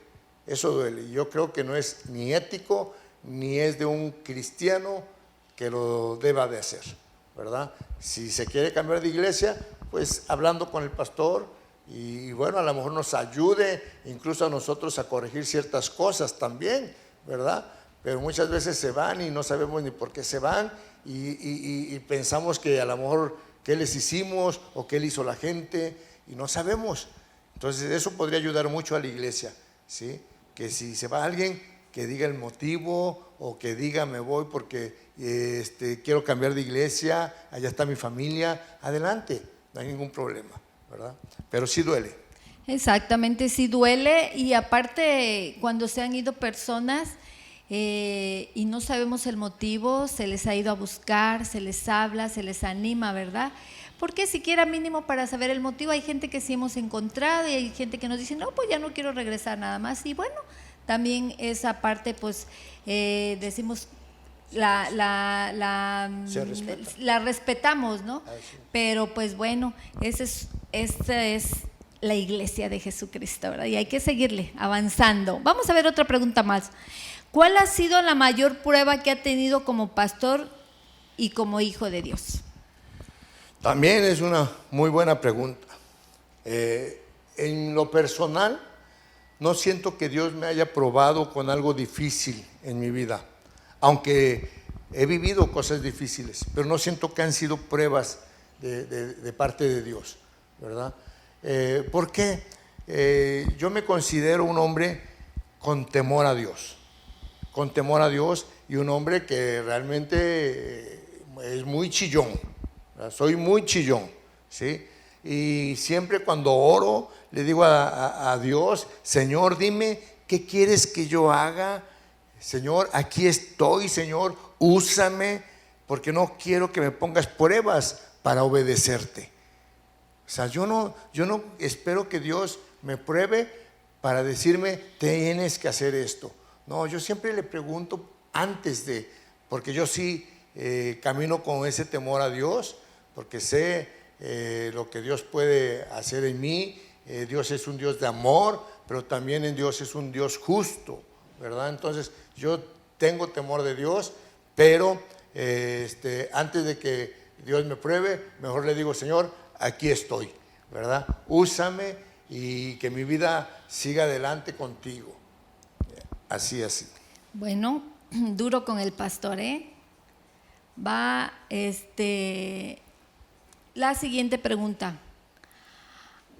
Yo creo que no es ni ético, ni es de un cristiano que lo deba de hacer, ¿verdad? Si se quiere cambiar de iglesia, pues hablando con el pastor y bueno, a lo mejor nos ayude incluso a nosotros a corregir ciertas cosas también, ¿verdad? Pero muchas veces se van y no sabemos ni por qué se van y pensamos que a lo mejor qué les hicimos o qué le hizo la gente y no sabemos. Entonces eso podría ayudar mucho a la iglesia, ¿sí? Que si se va alguien, que diga el motivo o que diga me voy porque quiero cambiar de iglesia, allá está mi familia, adelante, no hay ningún problema, ¿verdad? Pero sí duele. Exactamente, sí duele, y aparte cuando se han ido personas y no sabemos el motivo, se les ha ido a buscar, se les habla, se les anima, ¿verdad? Porque siquiera mínimo para saber el motivo, hay gente que sí hemos encontrado y hay gente que nos dice, no, pues ya no quiero regresar nada más, y bueno, también esa parte pues decimos la respetamos, ¿no? Sí. Pero pues bueno, esta es la iglesia de Jesucristo, ¿verdad? Y hay que seguirle avanzando. Vamos a ver otra pregunta más. ¿Cuál ha sido la mayor prueba que ha tenido como pastor y como hijo de Dios? También es una muy buena pregunta. En lo personal, no siento que Dios me haya probado con algo difícil en mi vida, aunque he vivido cosas difíciles, pero no siento que han sido pruebas de parte de Dios, ¿verdad? ¿Por qué? Yo me considero un hombre con temor a Dios, y un hombre que realmente es muy chillón, ¿verdad? Soy muy chillón, ¿sí? Y siempre cuando oro le digo a Dios, Señor, dime qué quieres que yo haga. Señor, aquí estoy, Señor, úsame, porque no quiero que me pongas pruebas para obedecerte. O sea, yo no espero que Dios me pruebe para decirme, tienes que hacer esto. No, yo siempre le pregunto antes de, porque yo sí camino con ese temor a Dios, porque sé lo que Dios puede hacer en mí. Dios es un Dios de amor, pero también en Dios es un Dios justo, ¿verdad? Entonces yo tengo temor de Dios, pero antes de que Dios me pruebe, mejor le digo, Señor, aquí estoy, ¿verdad? Úsame y que mi vida siga adelante contigo. Así. Bueno, duro con el pastor, ¿eh? Va, la siguiente pregunta.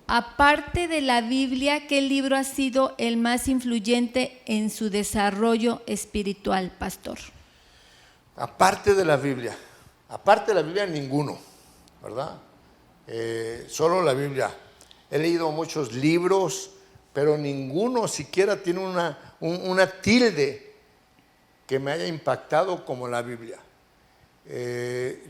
Aparte de la Biblia, ¿qué libro ha sido el más influyente en su desarrollo espiritual, pastor? Aparte de la Biblia, ninguno, ¿verdad? Solo la Biblia. He leído muchos libros, pero ninguno siquiera tiene una tilde que me haya impactado como la Biblia.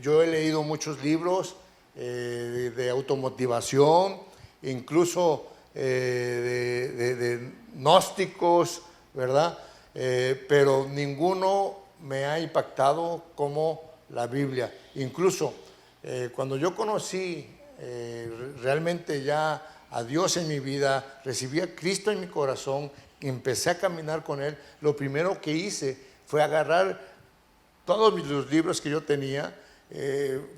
Yo he leído muchos libros de automotivación, incluso de gnósticos, ¿verdad? Pero ninguno me ha impactado como la Biblia. Incluso cuando yo conocí realmente ya a Dios en mi vida, recibí a Cristo en mi corazón, empecé a caminar con Él, lo primero que hice fue agarrar todos los libros que yo tenía,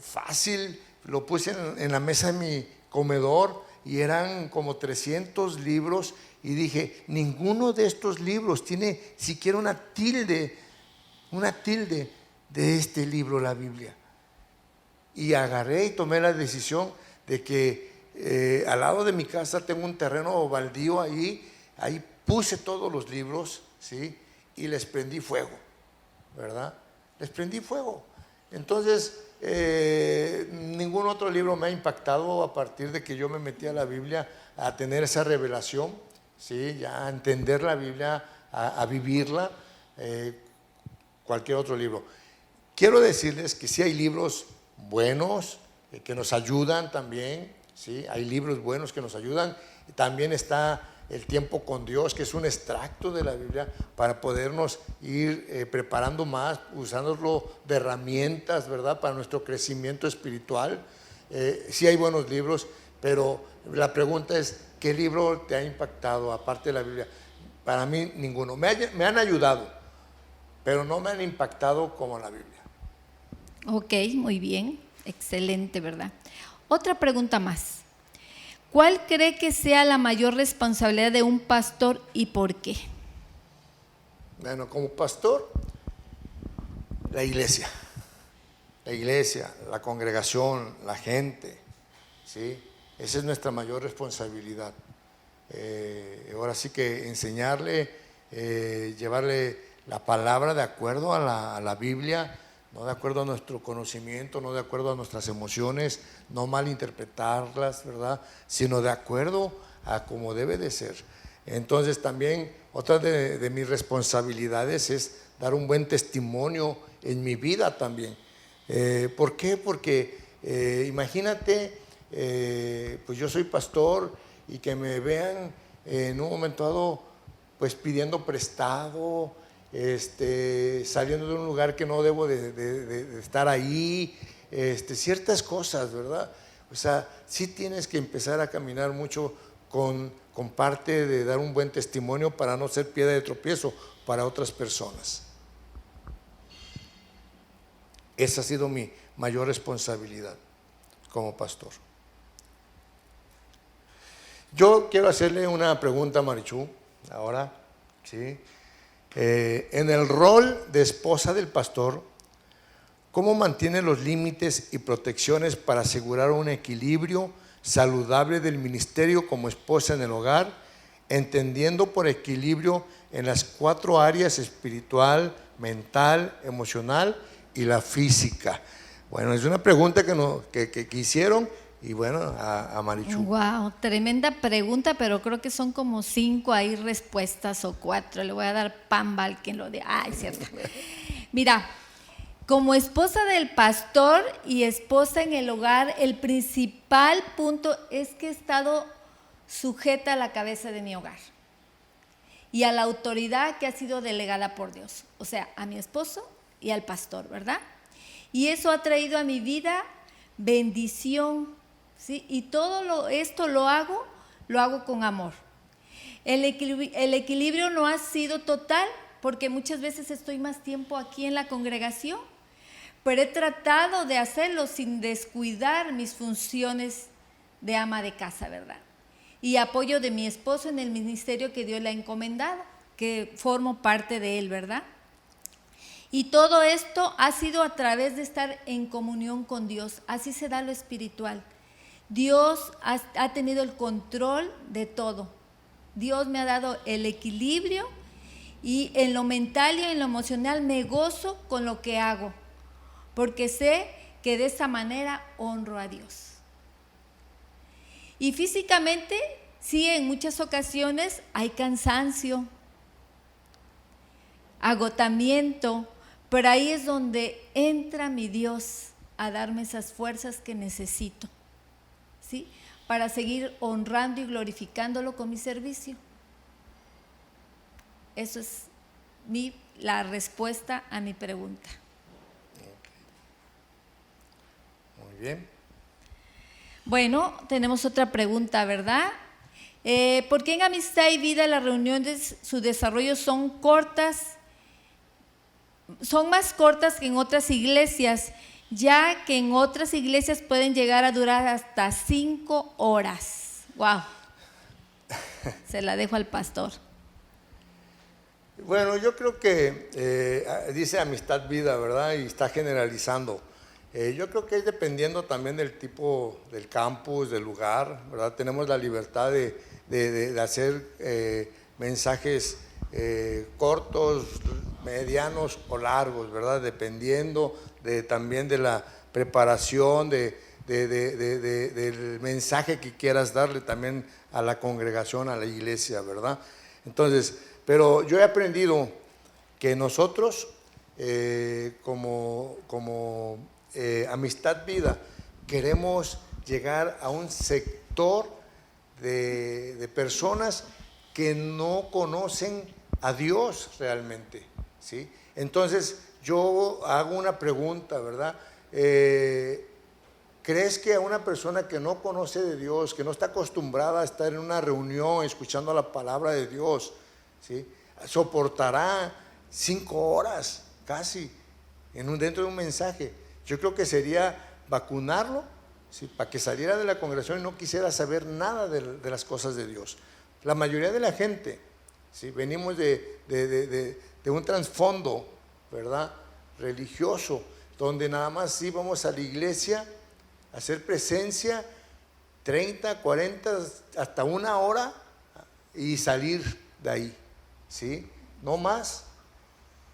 fácil, lo puse en la mesa de mi comedor y eran como 300 libros y dije, ninguno de estos libros tiene siquiera una tilde de este libro, la Biblia. Y agarré y tomé la decisión de que al lado de mi casa tengo un terreno baldío ahí puse todos los libros, ¿sí? Y les prendí fuego, ¿verdad? Les prendí fuego. Entonces, ningún otro libro me ha impactado a partir de que yo me metí a la Biblia a tener esa revelación, ¿sí? Ya a entender la Biblia, a vivirla, cualquier otro libro. Quiero decirles que sí hay libros buenos que nos ayudan también, ¿sí? Hay libros buenos que nos ayudan. También está el tiempo con Dios, que es un extracto de la Biblia para podernos ir preparando más, usándolo de herramientas, ¿verdad? Para nuestro crecimiento espiritual. Sí hay buenos libros, pero la pregunta es, ¿qué libro te ha impactado aparte de la Biblia? Para mí, ninguno. Me han ayudado, pero no me han impactado como la Biblia. Ok, muy bien, excelente, ¿verdad? Otra pregunta más. ¿Cuál cree que sea la mayor responsabilidad de un pastor y por qué? Bueno, como pastor, la iglesia, la congregación, la gente, ¿sí? Esa es nuestra mayor responsabilidad. ahora sí que enseñarle, llevarle la palabra de acuerdo a la Biblia, no de acuerdo a nuestro conocimiento, no de acuerdo a nuestras emociones, no malinterpretarlas, ¿verdad? Sino de acuerdo a como debe de ser. Entonces también otra de mis responsabilidades es dar un buen testimonio en mi vida también. ¿Por qué? Porque imagínate, pues yo soy pastor y que me vean en un momento dado pues pidiendo prestado, saliendo de un lugar que no debo de estar ahí, ciertas cosas, ¿verdad? O sea, sí tienes que empezar a caminar mucho con parte de dar un buen testimonio para no ser piedra de tropiezo para otras personas. Esa ha sido mi mayor responsabilidad como pastor. Yo quiero hacerle una pregunta a Marichu ahora, ¿sí? En el rol de esposa del pastor, ¿cómo mantiene los límites y protecciones para asegurar un equilibrio saludable del ministerio como esposa en el hogar, entendiendo por equilibrio en las 4 áreas: espiritual, mental, emocional y la física? Bueno, es una pregunta que hicieron, y bueno, a Marichu. Wow, tremenda pregunta, pero creo que son como 5 ahí respuestas o 4. Le voy a dar pamba al quien lo de. Ay, cierto. Mira, como esposa del pastor y esposa en el hogar, el principal punto es que he estado sujeta a la cabeza de mi hogar y a la autoridad que ha sido delegada por Dios, o sea, a mi esposo y al pastor, ¿verdad? Y eso ha traído a mi vida bendición, ¿sí? Y todo esto lo hago con amor. El equilibrio no ha sido total, porque muchas veces estoy más tiempo aquí en la congregación, pero he tratado de hacerlo sin descuidar mis funciones de ama de casa, ¿verdad? Y apoyo de mi esposo en el ministerio que Dios le ha encomendado, que formo parte de él, ¿verdad? Y todo esto ha sido a través de estar en comunión con Dios. Así se da lo espiritual. Dios ha tenido el control de todo. Dios me ha dado el equilibrio, y en lo mental y en lo emocional me gozo con lo que hago, porque sé que de esa manera honro a Dios. Y físicamente, sí, en muchas ocasiones hay cansancio, agotamiento, pero ahí es donde entra mi Dios a darme esas fuerzas que necesito, ¿sí? Para seguir honrando y glorificándolo con mi servicio. Eso es la respuesta a mi pregunta. Muy bien. Bueno, tenemos otra pregunta, ¿verdad? ¿Por qué en Amistad y Vida las reuniones, su desarrollo son más cortas que en otras iglesias, ya que en otras iglesias pueden llegar a durar hasta 5 horas? ¡Wow! Se la dejo al pastor. Bueno, yo creo que dice Amistad Vida, ¿verdad? Y está generalizando. Yo creo que es dependiendo también del tipo del campus, del lugar, ¿verdad? Tenemos la libertad de hacer mensajes cortos, medianos o largos, ¿verdad? Dependiendo también de la preparación, del mensaje que quieras darle también a la congregación, a la iglesia, ¿verdad? Entonces, pero yo he aprendido que nosotros, como Amistad Vida, queremos llegar a un sector de personas que no conocen a Dios realmente, ¿sí? Entonces, yo hago una pregunta, ¿verdad? ¿Crees que a una persona que no conoce de Dios, que no está acostumbrada a estar en una reunión escuchando la palabra de Dios, ¿sí?, soportará 5 horas casi dentro de un mensaje? Yo creo que sería vacunarlo, ¿sí?, para que saliera de la congregación y no quisiera saber nada de las cosas de Dios. La mayoría de la gente, ¿sí?, venimos de un trasfondo, ¿verdad?, religioso, donde nada más sí vamos a la iglesia a hacer presencia 30, 40, hasta 1 hora y salir de ahí, ¿sí? No más.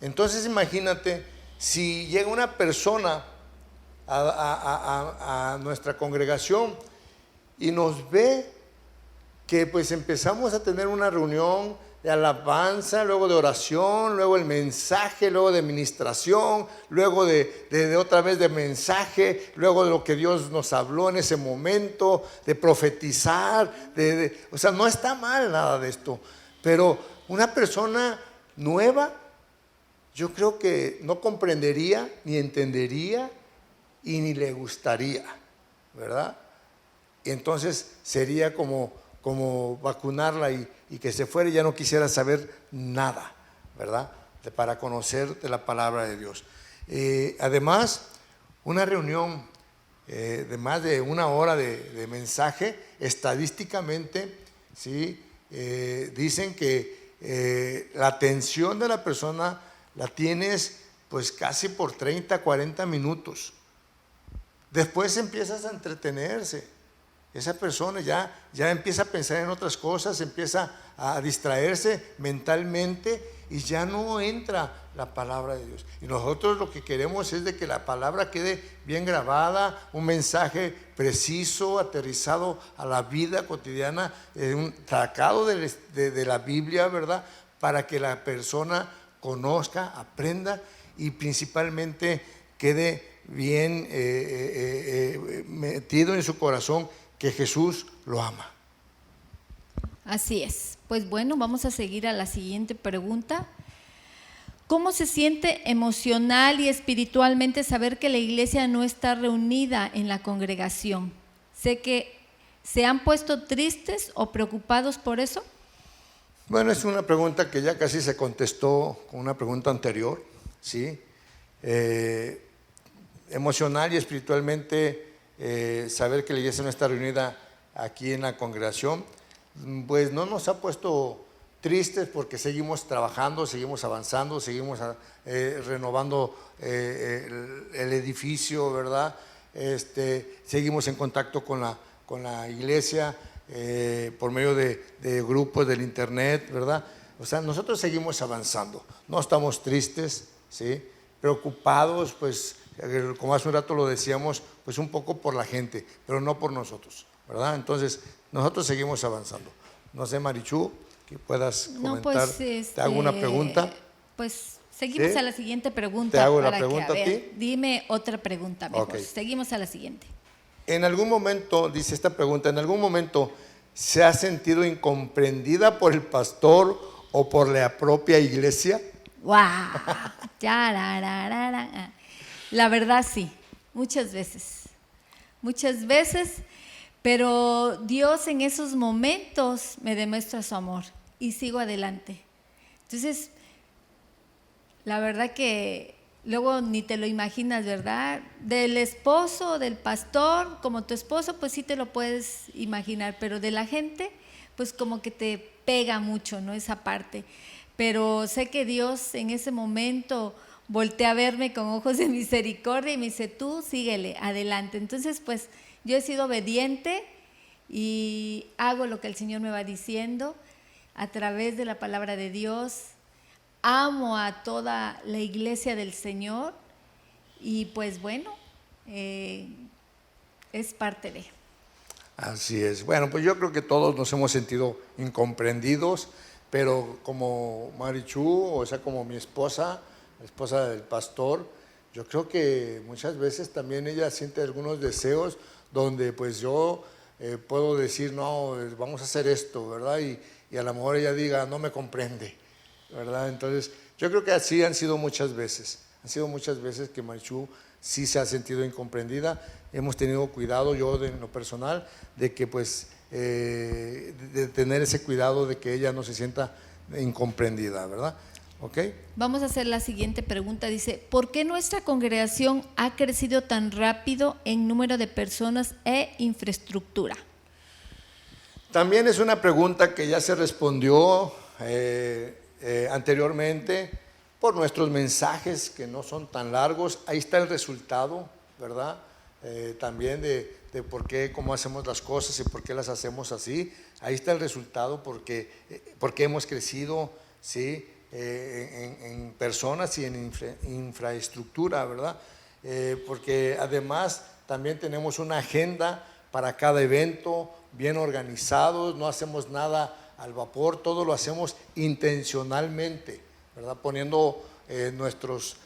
Entonces imagínate, si llega una persona a nuestra congregación y nos ve que pues empezamos a tener una reunión de alabanza, luego de oración, luego el mensaje, luego de administración, luego de otra vez de mensaje, luego de lo que Dios nos habló en ese momento, de profetizar, o sea, no está mal nada de esto, pero una persona nueva, yo creo que no comprendería, ni entendería, y ni le gustaría, ¿verdad? Y entonces sería como vacunarla y que se fuera y ya no quisiera saber nada, ¿verdad? Para conocer de la palabra de Dios. Además, una reunión de más de una hora de mensaje, estadísticamente, ¿sí? Dicen que la atención de la persona la tienes pues casi por 30, 40 minutos. Después empiezas a entretenerse. Esa persona ya empieza a pensar en otras cosas, empieza a distraerse mentalmente y ya no entra la palabra de Dios. Y nosotros lo que queremos es de que la palabra quede bien grabada, un mensaje preciso, aterrizado a la vida cotidiana, sacado de la Biblia, ¿verdad? Para que la persona conozca, aprenda y principalmente quede bien metido en su corazón que Jesús lo ama. Así es. Pues bueno, vamos a seguir a la siguiente pregunta. ¿Cómo se siente emocional y espiritualmente saber que la iglesia no está reunida en la congregación? Sé que se han puesto tristes o preocupados por eso. Bueno, es una pregunta que ya casi se contestó con una pregunta anterior, ¿sí? Emocional y espiritualmente saber que la iglesia no está reunida aquí en la congregación, pues no nos ha puesto tristes porque seguimos trabajando, seguimos avanzando, seguimos renovando el edificio, ¿verdad? Seguimos en contacto con la iglesia por medio de grupos del internet, ¿verdad? O sea, nosotros seguimos avanzando, no estamos tristes, ¿sí? Preocupados, pues como hace un rato lo decíamos, pues un poco por la gente, pero no por nosotros, ¿verdad? Entonces, nosotros seguimos avanzando. No sé, Marichú, que puedas comentar. No, pues, ¿Te hago una pregunta? Pues seguimos ¿Sí? a la siguiente pregunta. ¿Te hago la para pregunta que, a ti? Dime otra pregunta mejor. Ok. Seguimos a la siguiente. En algún momento, dice esta pregunta, ¿en algún momento se ha sentido incomprendida por el pastor o por la propia iglesia? ¡Wow! La verdad sí, muchas veces, pero Dios en esos momentos me demuestra su amor y sigo adelante. Entonces, la verdad que luego ni te lo imaginas, ¿verdad? Del esposo, del pastor, como tu esposo, pues sí te lo puedes imaginar, pero de la gente, pues como que te pega mucho, ¿no? Esa parte. Pero sé que Dios en ese momento voltea a verme con ojos de misericordia y me dice, tú síguele, adelante. Entonces, pues yo he sido obediente y hago lo que el Señor me va diciendo a través de la palabra de Dios. Amo a toda la iglesia del Señor y pues bueno, es parte de. Así es. Bueno, pues yo creo que todos nos hemos sentido incomprendidos, pero como Marichú, o sea, como mi esposa, la esposa del pastor, yo creo que muchas veces también ella siente algunos deseos donde pues yo puedo decir, no, vamos a hacer esto, ¿verdad? Y a lo mejor ella diga, no me comprende, ¿verdad? Entonces, yo creo que así han sido muchas veces que Marichú sí se ha sentido incomprendida. Hemos tenido cuidado, yo en lo personal, de que pues, de tener ese cuidado de que ella no se sienta incomprendida, ¿verdad? ¿Ok? Vamos a hacer la siguiente pregunta. Dice, ¿por qué nuestra congregación ha crecido tan rápido en número de personas e infraestructura? También es una pregunta que ya se respondió anteriormente por nuestros mensajes que no son tan largos. Ahí está el resultado, ¿verdad? También de de por qué, cómo hacemos las cosas y por qué las hacemos así. Ahí está el resultado, porque hemos crecido, ¿sí? En personas y en infraestructura, ¿verdad? Porque además también tenemos una agenda para cada evento, bien organizados, no hacemos nada al vapor, todo lo hacemos intencionalmente, ¿verdad? Poniendo nuestros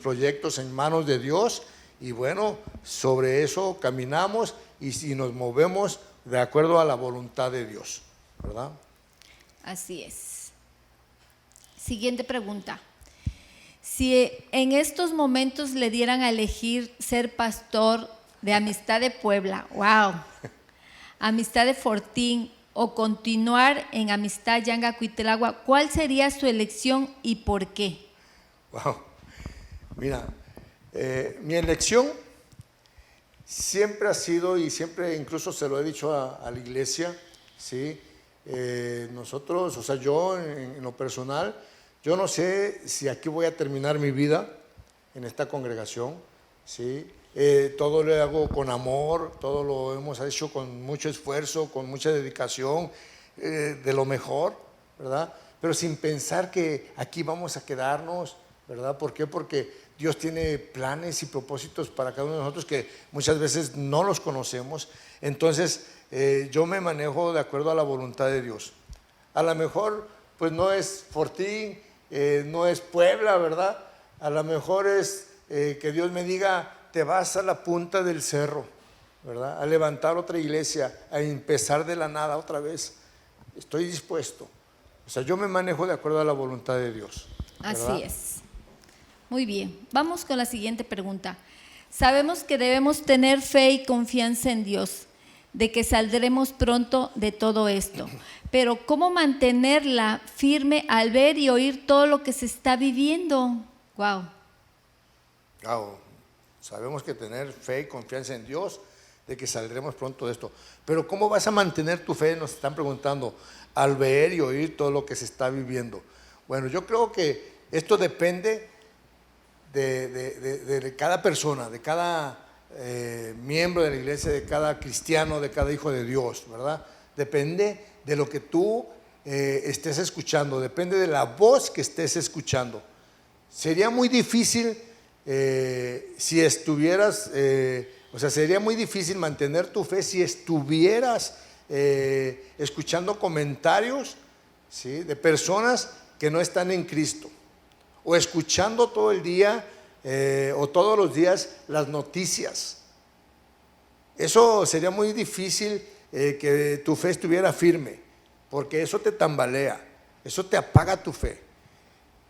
proyectos en manos de Dios, y bueno, sobre eso caminamos y nos movemos de acuerdo a la voluntad de Dios, ¿verdad? Así es. Siguiente pregunta. Si en estos momentos le dieran a elegir ser pastor de Amistad de Puebla, wow, Amistad de Fortín, o continuar en Amistad Yanga Cuitlagua, ¿cuál sería su elección y por qué? Wow. Mira, mi elección siempre ha sido, y siempre incluso se lo he dicho a la iglesia, ¿sí? Nosotros, o sea, yo en lo personal, yo no sé si aquí voy a terminar mi vida en esta congregación, ¿sí? Todo lo hago con amor, todo lo hemos hecho con mucho esfuerzo, con mucha dedicación, de lo mejor, ¿verdad? Pero sin pensar que aquí vamos a quedarnos, ¿verdad? ¿Por qué? Porque Dios tiene planes y propósitos para cada uno de nosotros que muchas veces no los conocemos. Entonces, yo me manejo de acuerdo a la voluntad de Dios. A lo mejor, pues no es Fortín, no es Puebla, ¿verdad? A lo mejor es que Dios me diga, te vas a la punta del cerro, ¿verdad? A levantar otra iglesia, a empezar de la nada otra vez. Estoy dispuesto. O sea, yo me manejo de acuerdo a la voluntad de Dios, ¿verdad? Así es. Muy bien. Vamos con la siguiente pregunta. Sabemos que debemos tener fe y confianza en Dios, de que saldremos pronto de todo esto. Pero ¿cómo mantenerla firme al ver y oír todo lo que se está viviendo? Wow. Wow. Sabemos que tener fe y confianza en Dios, de que saldremos pronto de esto. Pero ¿cómo vas a mantener tu fe? Nos están preguntando, al ver y oír todo lo que se está viviendo. Bueno, yo creo que esto depende de cada persona, de cada miembro de la iglesia, de cada cristiano, de cada hijo de Dios, ¿verdad? Depende de lo que tú estés escuchando, depende de la voz que estés escuchando. Sería muy difícil si estuvieras, o sea, sería muy difícil mantener tu fe si estuvieras escuchando comentarios, ¿sí? De personas que no están en Cristo, o escuchando todo el día o todos los días las noticias. Eso sería muy difícil que tu fe estuviera firme, porque eso te tambalea, eso te apaga tu fe.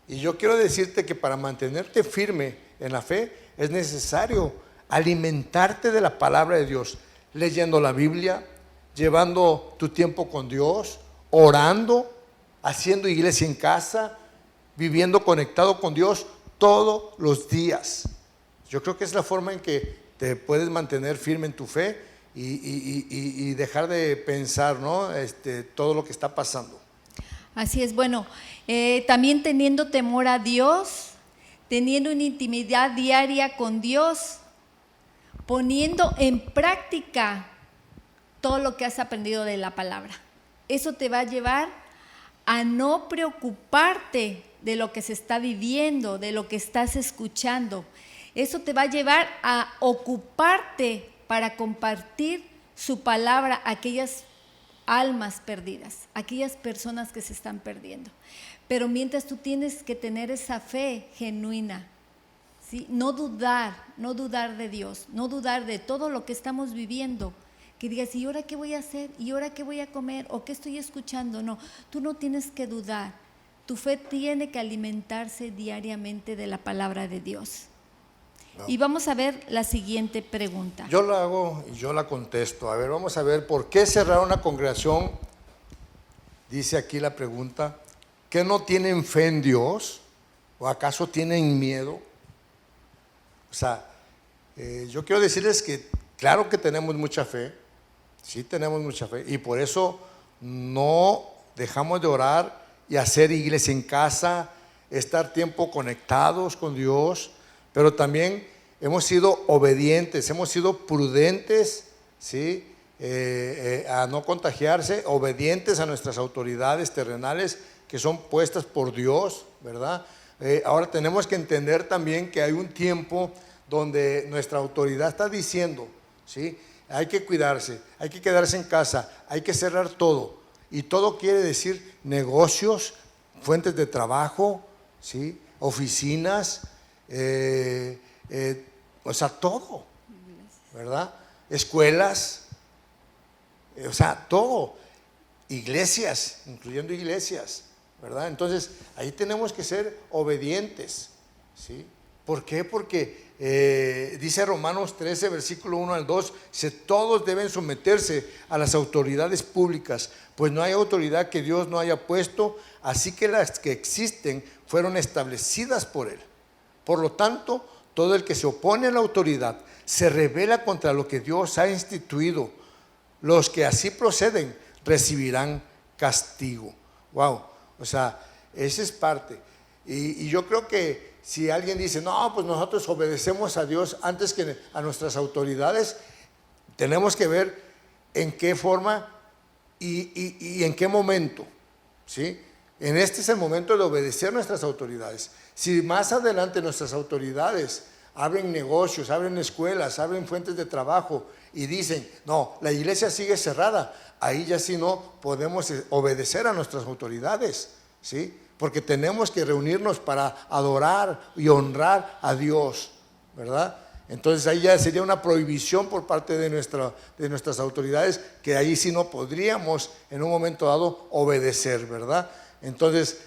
Y yo quiero decirte que para mantenerte firme en la fe es necesario alimentarte de la palabra de Dios, leyendo la Biblia, llevando tu tiempo con Dios, orando, haciendo iglesia en casa, viviendo conectado con Dios todos los días. Yo creo que es la forma en que te puedes mantener firme en tu fe y dejar de pensar, ¿no? Todo lo que está pasando. Así es. Bueno, también teniendo temor a Dios, teniendo una intimidad diaria con Dios, poniendo en práctica todo lo que has aprendido de la palabra. Eso te va a llevar a no preocuparte de lo que se está viviendo, de lo que estás escuchando. Eso te va a llevar a ocuparte para compartir su palabra a aquellas almas perdidas, aquellas personas que se están perdiendo. Pero mientras tú tienes que tener esa fe genuina, ¿sí? No dudar de Dios, no dudar de todo lo que estamos viviendo. Que digas, ¿y ahora qué voy a hacer? ¿Y ahora qué voy a comer? ¿O qué estoy escuchando? No, tú no tienes que dudar. Tu fe tiene que alimentarse diariamente de la palabra de Dios. No. Y vamos a ver la siguiente pregunta. Yo la hago y yo la contesto. A ver, vamos a ver, ¿por qué cerrar una congregación? Dice aquí la pregunta, ¿que no tienen fe en Dios? ¿O acaso tienen miedo? O sea, yo quiero decirles que claro que tenemos mucha fe, sí tenemos mucha fe, y por eso no dejamos de orar y hacer iglesia en casa, estar tiempo conectados con Dios, pero también hemos sido obedientes, hemos sido prudentes, ¿sí? A no contagiarse, obedientes a nuestras autoridades terrenales que son puestas por Dios, ¿verdad? Ahora tenemos que entender también que hay un tiempo donde nuestra autoridad está diciendo, ¿sí? Hay que cuidarse, hay que quedarse en casa, hay que cerrar todo. Y todo quiere decir negocios, fuentes de trabajo, ¿sí? Oficinas, o sea, todo, ¿verdad? Escuelas, o sea, todo. Iglesias, incluyendo iglesias, ¿verdad? Entonces, ahí tenemos que ser obedientes, ¿sí? ¿Por qué? Porque dice Romanos 13, versículo 1 al 2, dice, todos deben someterse a las autoridades públicas, pues no hay autoridad que Dios no haya puesto, así que las que existen fueron establecidas por Él. Por lo tanto, todo el que se opone a la autoridad se rebela contra lo que Dios ha instituido. Los que así proceden recibirán castigo. Wow, o sea, esa es parte. Y yo creo que si alguien dice, no, pues nosotros obedecemos a Dios antes que a nuestras autoridades, tenemos que ver en qué forma y en qué momento, ¿sí? Este es el momento de obedecer a nuestras autoridades. Si más adelante nuestras autoridades abren negocios, abren escuelas, abren fuentes de trabajo y dicen, no, la iglesia sigue cerrada, ahí ya sí no podemos obedecer a nuestras autoridades, ¿sí? Porque tenemos que reunirnos para adorar y honrar a Dios, ¿verdad? Entonces ahí ya sería una prohibición por parte de nuestras autoridades, que ahí sí no podríamos en un momento dado obedecer, ¿verdad? Entonces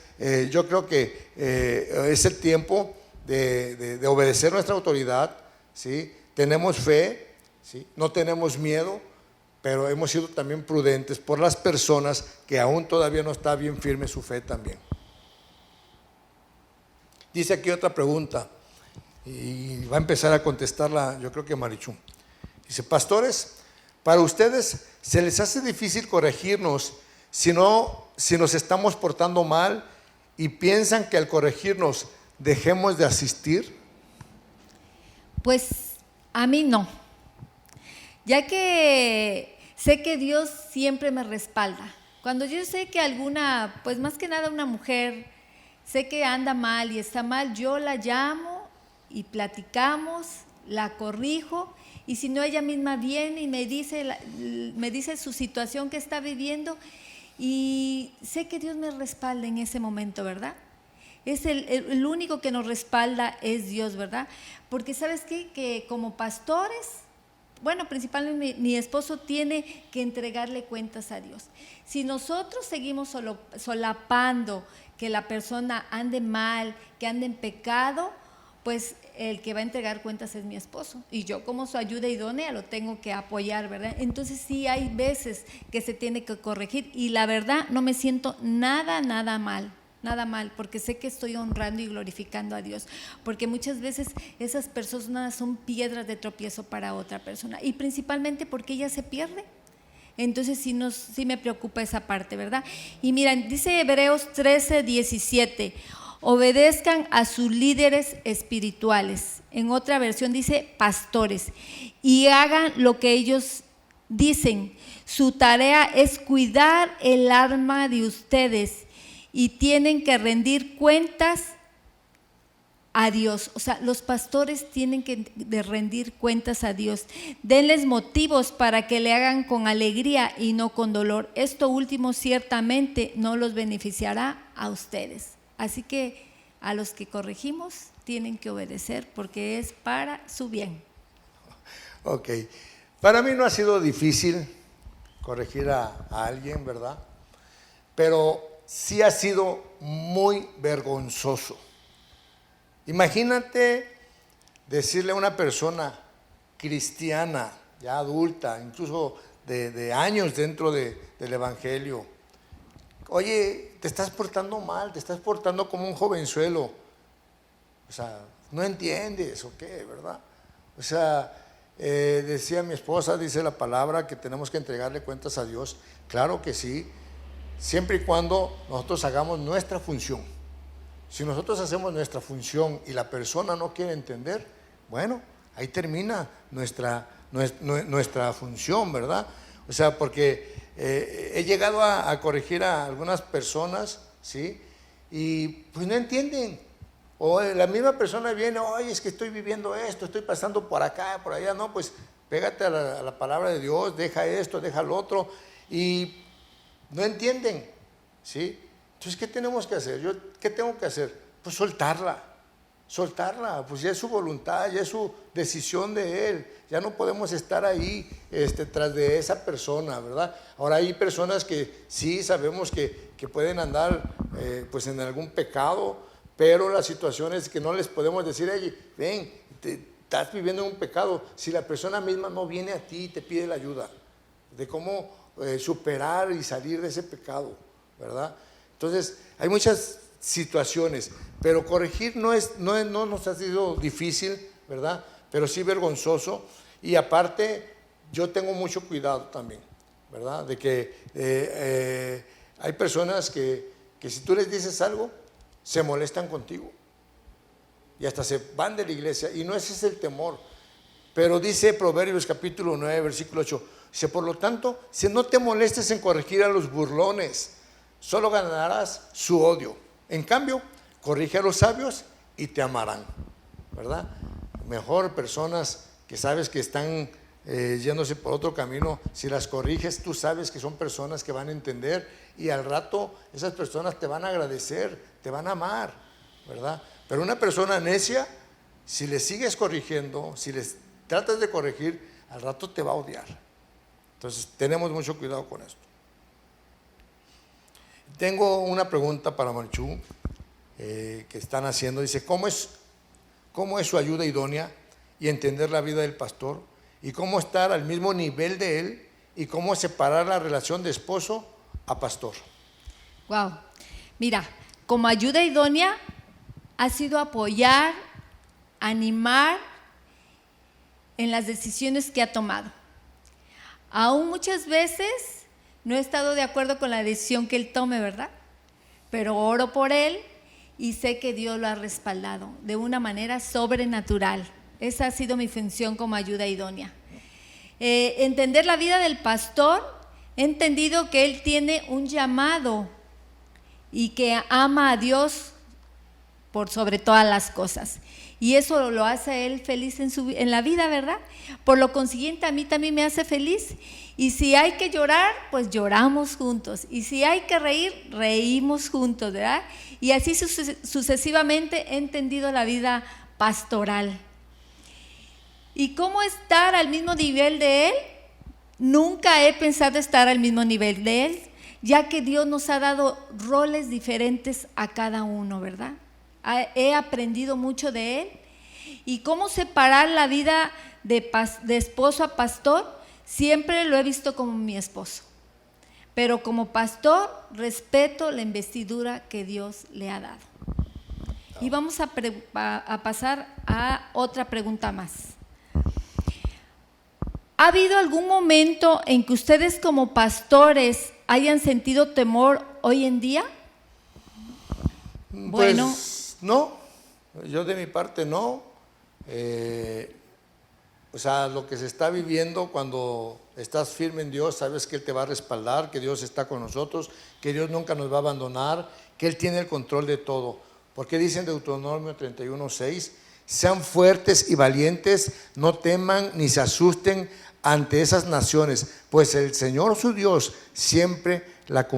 yo creo que es el tiempo de obedecer nuestra autoridad, ¿sí? Tenemos fe, ¿sí? No tenemos miedo, pero hemos sido también prudentes por las personas que aún todavía no está bien firme su fe también. Dice aquí otra pregunta y va a empezar a contestarla, yo creo que Marichu. Dice, pastores, para ustedes se les hace difícil corregirnos si nos estamos portando mal y piensan que al corregirnos dejemos de asistir. Pues a mí no, ya que sé que Dios siempre me respalda. Cuando yo sé que alguna, pues más que nada una mujer, sé que anda mal y está mal, yo la llamo y platicamos, la corrijo, y si no, ella misma viene y me dice su situación que está viviendo, y sé que Dios me respalda en ese momento, ¿verdad? Es el único que nos respalda es Dios, ¿verdad? Porque ¿sabes qué? Que como pastores, bueno, principalmente mi esposo tiene que entregarle cuentas a Dios. Si nosotros seguimos solapando que la persona ande mal, que ande en pecado, pues el que va a entregar cuentas es mi esposo. Y yo como su ayuda idónea lo tengo que apoyar, ¿verdad? Entonces sí hay veces que se tiene que corregir y la verdad no me siento nada mal, porque sé que estoy honrando y glorificando a Dios, porque muchas veces esas personas son piedras de tropiezo para otra persona y principalmente porque ella se pierde. Entonces sí me preocupa esa parte, ¿verdad? Y miren, dice Hebreos 13:17, obedezcan a sus líderes espirituales. En otra versión dice pastores, y hagan lo que ellos dicen. Su tarea es cuidar el alma de ustedes y tienen que rendir cuentas a Dios. O sea, los pastores tienen que rendir cuentas a Dios. Denles motivos para que le hagan con alegría y no con dolor. Esto último ciertamente no los beneficiará a ustedes. Así que a los que corregimos tienen que obedecer porque es para su bien. Ok, para mí no ha sido difícil corregir a alguien, ¿verdad? Pero sí ha sido muy vergonzoso. Imagínate decirle a una persona cristiana, ya adulta, incluso de años dentro del Evangelio, oye, te estás portando mal, te estás portando como un jovenzuelo. O sea, no entiendes o qué, ¿verdad? O sea, decía mi esposa, dice la palabra que tenemos que entregarle cuentas a Dios. Claro que sí, siempre y cuando nosotros hagamos nuestra función. Si nosotros hacemos nuestra función y la persona no quiere entender, bueno, ahí termina nuestra nuestra función, ¿verdad? O sea, porque he llegado a corregir a algunas personas, ¿sí? Y pues no entienden. O la misma persona viene, oye, es que estoy viviendo esto, estoy pasando por acá, por allá. No, pues pégate a la palabra de Dios, deja esto, deja lo otro. Y no entienden, ¿sí? Entonces, ¿qué tenemos que hacer? ¿Qué tengo que hacer? Pues soltarla, pues ya es su voluntad, ya es su decisión de él. Ya no podemos estar ahí tras de esa persona, ¿verdad? Ahora hay personas que sí sabemos que pueden andar pues en algún pecado, pero la situación es que no les podemos decir, oye, ven, estás viviendo en un pecado, si la persona misma no viene a ti y te pide la ayuda de cómo superar y salir de ese pecado, ¿verdad? Entonces, hay muchas situaciones, pero corregir no nos ha sido difícil, ¿verdad? Pero sí vergonzoso, y aparte, yo tengo mucho cuidado también, ¿verdad? De que hay personas que si tú les dices algo, se molestan contigo y hasta se van de la iglesia, y no ese es el temor. Pero dice Proverbios capítulo 9, versículo 8, dice, por lo tanto, si no te molestes en corregir a los burlones, solo ganarás su odio. En cambio, corrige a los sabios y te amarán, ¿verdad? Mejor personas que sabes que están yéndose por otro camino, si las corriges, tú sabes que son personas que van a entender, y al rato esas personas te van a agradecer, te van a amar, ¿verdad? Pero una persona necia, si le sigues corrigiendo, si les tratas de corregir, al rato te va a odiar. Entonces tenemos mucho cuidado con esto. Tengo una pregunta para Marichu que están haciendo. Dice, ¿cómo es su ayuda idónea y entender la vida del pastor? ¿Y cómo estar al mismo nivel de él? ¿Y cómo separar la relación de esposo a pastor? Wow. Mira, como ayuda idónea ha sido apoyar, animar en las decisiones que ha tomado. Aún muchas veces no he estado de acuerdo con la decisión que él tome, ¿verdad? Pero oro por él y sé que Dios lo ha respaldado de una manera sobrenatural. Esa ha sido mi función como ayuda idónea. Entender la vida del pastor, he entendido que él tiene un llamado y que ama a Dios por sobre todas las cosas. Y eso lo hace a él feliz en la vida, ¿verdad? Por lo consiguiente, a mí también me hace feliz. Y si hay que llorar, pues lloramos juntos. Y si hay que reír, reímos juntos, ¿verdad? Y así sucesivamente he entendido la vida pastoral. ¿Y cómo estar al mismo nivel de él? Nunca he pensado estar al mismo nivel de él, ya que Dios nos ha dado roles diferentes a cada uno, ¿verdad? He aprendido mucho de él. ¿Y cómo separar la vida de esposo a pastor? Siempre lo he visto como mi esposo, pero como pastor respeto la investidura que Dios le ha dado. Y vamos a pasar a otra pregunta más. ¿Ha habido algún momento en que ustedes como pastores hayan sentido temor hoy en día? Bueno, pues no, yo de mi parte no. O sea, lo que se está viviendo cuando estás firme en Dios, sabes que Él te va a respaldar, que Dios está con nosotros, que Dios nunca nos va a abandonar, que Él tiene el control de todo. Porque dice en Deuteronomio 31:6, sean fuertes y valientes, no teman ni se asusten ante esas naciones, pues el Señor su Dios siempre la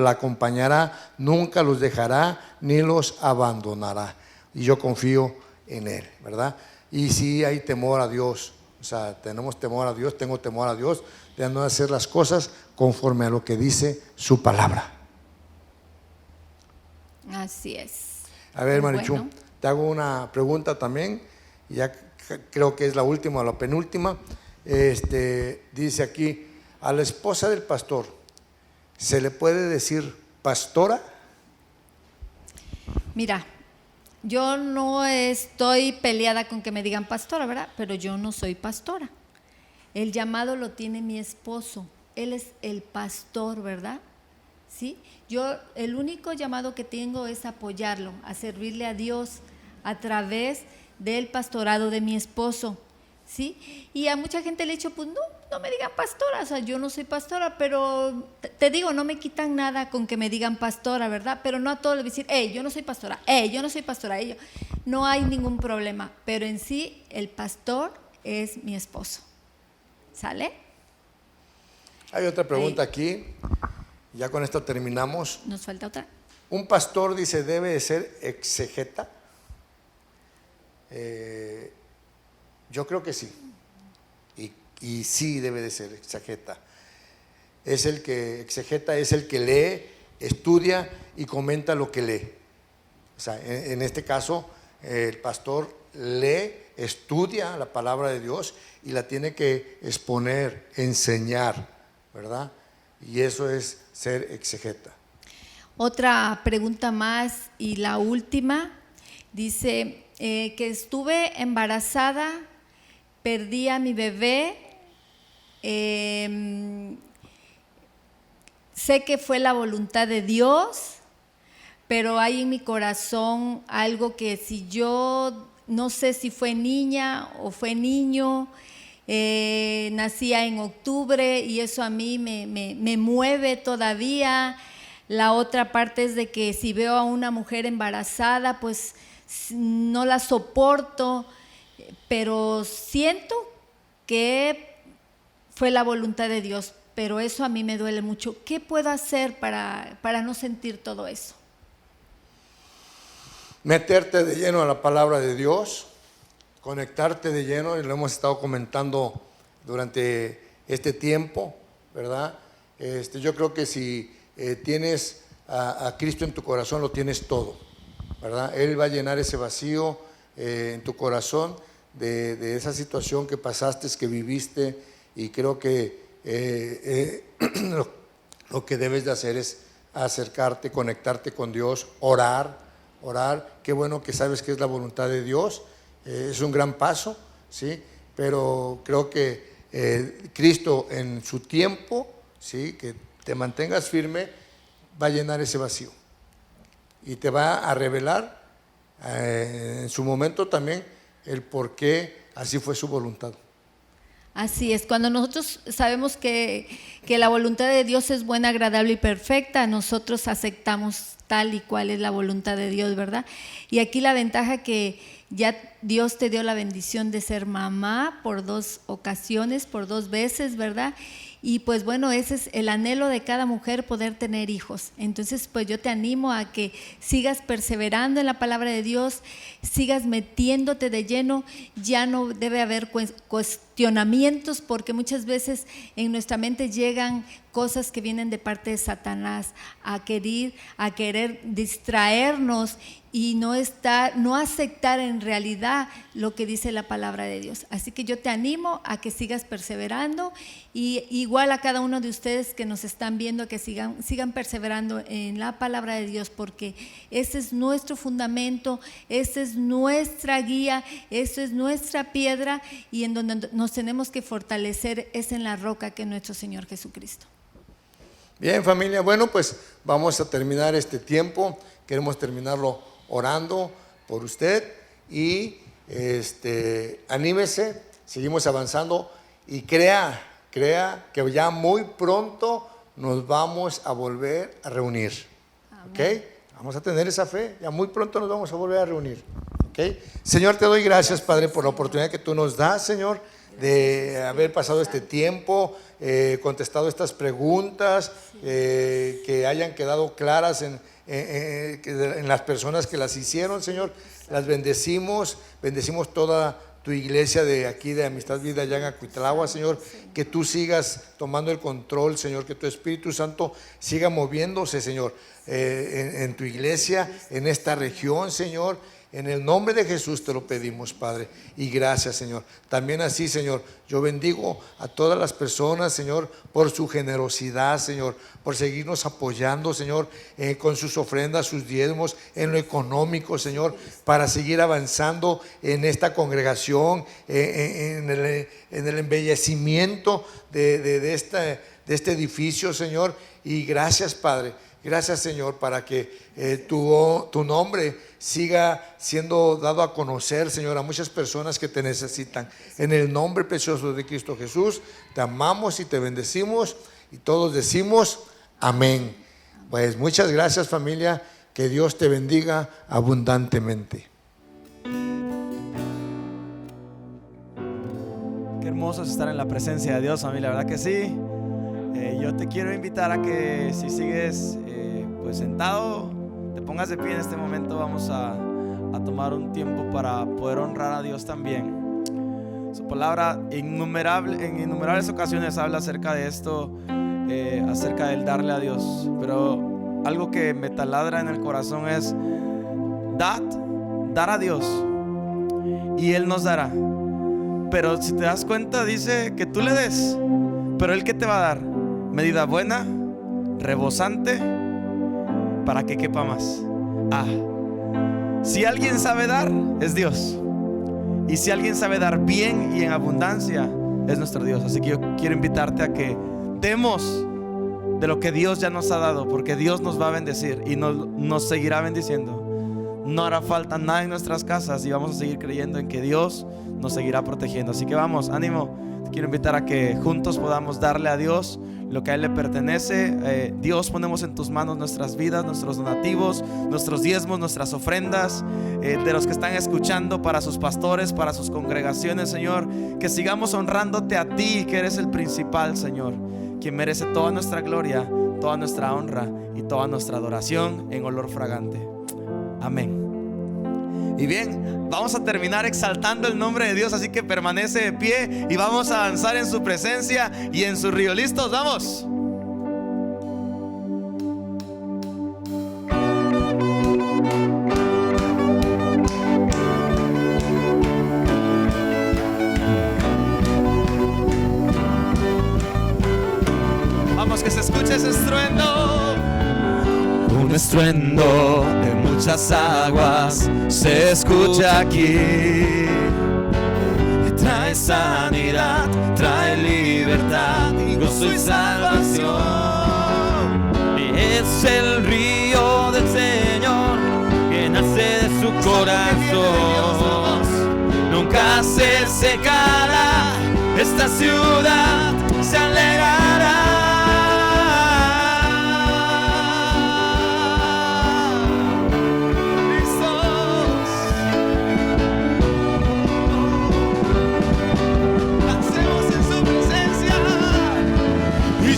acompañará, nunca los dejará ni los abandonará. Y yo confío en Él, ¿verdad? Y sí hay temor a Dios, o sea, tenemos temor a Dios, tengo temor a Dios de no hacer las cosas conforme a lo que dice su palabra. así es. A ver, Marichu, Bueno. te hago una pregunta también, y ya creo que es la última o la penúltima. Dice aquí, a la esposa del pastor, ¿se le puede decir pastora? Mira, yo no estoy peleada con que me digan pastora, ¿verdad? Pero yo no soy pastora. El llamado lo tiene mi esposo. Él es el pastor, ¿verdad? ¿Sí? Yo el único llamado que tengo es apoyarlo, a servirle a Dios a través del pastorado de mi esposo. ¿sí? Y a mucha gente le he dicho, pues no me digan pastora, o sea, yo no soy pastora, pero te digo, no me quitan nada con que me digan pastora, ¿verdad? Pero no a todos les voy a decir, hey, yo no soy pastora, yo no soy pastora, no hay ningún problema, pero en sí el pastor es mi esposo, ¿sale? Hay otra pregunta aquí, ya con esto terminamos. ¿Nos falta otra? Un pastor, dice, debe de ser exegeta. Yo creo que sí, y sí debe de ser exegeta. Exegeta es el que lee, estudia y comenta lo que lee. O sea, en este caso, el pastor lee, estudia la palabra de Dios y la tiene que exponer, enseñar, ¿verdad? Y eso es ser exegeta. Otra pregunta más y la última, dice que estuve embarazada, perdí a mi bebé, sé que fue la voluntad de Dios, pero hay en mi corazón algo que si yo, no sé si fue niña o fue niño, nacía en octubre y eso a mí me mueve todavía. La otra parte es de que si veo a una mujer embarazada, pues no la soporto, pero siento que fue la voluntad de Dios, pero eso a mí me duele mucho. ¿Qué puedo hacer para no sentir todo eso? Meterte de lleno a la palabra de Dios, conectarte de lleno, y lo hemos estado comentando durante este tiempo, ¿verdad? Yo creo que si tienes a Cristo en tu corazón, lo tienes todo, ¿verdad? Él va a llenar ese vacío en tu corazón de esa situación que pasaste, que viviste, y creo que lo que debes de hacer es acercarte, conectarte con Dios, orar. Qué bueno que sabes que es la voluntad de Dios, es un gran paso, ¿sí? Pero creo que Cristo en su tiempo, ¿sí? Que te mantengas firme, va a llenar ese vacío y te va a revelar en su momento también el por qué así fue su voluntad. Así es, cuando nosotros sabemos que la voluntad de Dios es buena, agradable y perfecta, nosotros aceptamos tal y cual es la voluntad de Dios, ¿verdad? Y aquí la ventaja que ya Dios te dio la bendición de ser mamá por 2 ocasiones, por 2 veces, ¿verdad? Y pues bueno, ese es el anhelo de cada mujer, poder tener hijos. Entonces pues yo te animo a que sigas perseverando en la palabra de Dios, sigas metiéndote de lleno. Ya no debe haber cuestionamientos, porque muchas veces en nuestra mente llegan cosas que vienen de parte de Satanás a querer distraernos y no aceptar en realidad lo que dice la palabra de Dios. Así que yo te animo a que sigas perseverando, y igual a cada uno de ustedes que nos están viendo, que sigan perseverando en la palabra de Dios, porque ese es nuestro fundamento, esa es nuestra guía, esa es nuestra piedra, y en donde nos tenemos que fortalecer es en la roca que es nuestro Señor Jesucristo. Bien, familia, bueno, pues vamos a terminar este tiempo. Queremos terminarlo orando por usted y anímese, seguimos avanzando y crea que ya muy pronto nos vamos a volver a reunir. ¿Ok? Vamos a tener esa fe, ya muy pronto nos vamos a volver a reunir. ¿Ok? Señor, te doy gracias, Padre, por la oportunidad que tú nos das, Señor, de haber pasado este tiempo, contestado estas preguntas, que hayan quedado claras en las personas que las hicieron, Señor. Las bendecimos toda tu iglesia de aquí de Amistad Vida allá en Acuitlahua, Señor. Que tú sigas tomando el control, Señor, que tu Espíritu Santo siga moviéndose, Señor, en tu iglesia, en esta región, Señor. En el nombre de Jesús te lo pedimos, Padre, y gracias, Señor. También así, Señor, yo bendigo a todas las personas, Señor, por su generosidad, Señor, por seguirnos apoyando, Señor, con sus ofrendas, sus diezmos, en lo económico, Señor, para seguir avanzando en esta congregación, en el embellecimiento de este edificio, Señor. Y gracias, Padre. Gracias, Señor, para que tu nombre siga siendo dado a conocer, Señor, a muchas personas que te necesitan. En el nombre precioso de Cristo Jesús, te amamos y te bendecimos y todos decimos amén. Pues muchas gracias, familia, que Dios te bendiga abundantemente. Qué hermoso es estar en la presencia de Dios, familia, ¿verdad que sí? Yo te quiero invitar a que si sigues pues sentado, te pongas de pie en este momento. Vamos a tomar un tiempo para poder honrar a Dios también. Su palabra en innumerables ocasiones habla acerca de esto, acerca del darle a Dios. Pero algo que me taladra en el corazón es dar a Dios y Él nos dará. Pero si te das cuenta, dice que tú le des, pero Él, ¿qué te va a dar? Medida buena, rebosante, para que quepa más. Si alguien sabe dar, es Dios. Y si alguien sabe dar bien y en abundancia, es nuestro Dios. Así que yo quiero invitarte a que demos de lo que Dios ya nos ha dado, porque Dios nos va a bendecir y nos seguirá bendiciendo. No hará falta nada en nuestras casas y vamos a seguir creyendo en que Dios nos seguirá protegiendo. Así que vamos, ánimo. Te quiero invitar a que juntos podamos darle a Dios lo que a Él le pertenece. Dios, ponemos en tus manos nuestras vidas, nuestros donativos, nuestros diezmos, nuestras ofrendas, de los que están escuchando, para sus pastores, para sus congregaciones, Señor. Que sigamos honrándote a ti, que eres el principal, Señor, quien merece toda nuestra gloria, toda nuestra honra y toda nuestra adoración en olor fragante. Amén. Y bien, vamos a terminar exaltando el nombre de Dios, así que permanece de pie y vamos a danzar en su presencia y en su río. ¿Listos? ¡Vamos! Vamos, que se escuche ese estruendo. Un estruendo de muchas aguas se escucha aquí. Trae sanidad, trae libertad, gozo y salvación. Es el río del Señor que nace de su corazón. Nunca se secará, esta ciudad se alegrará.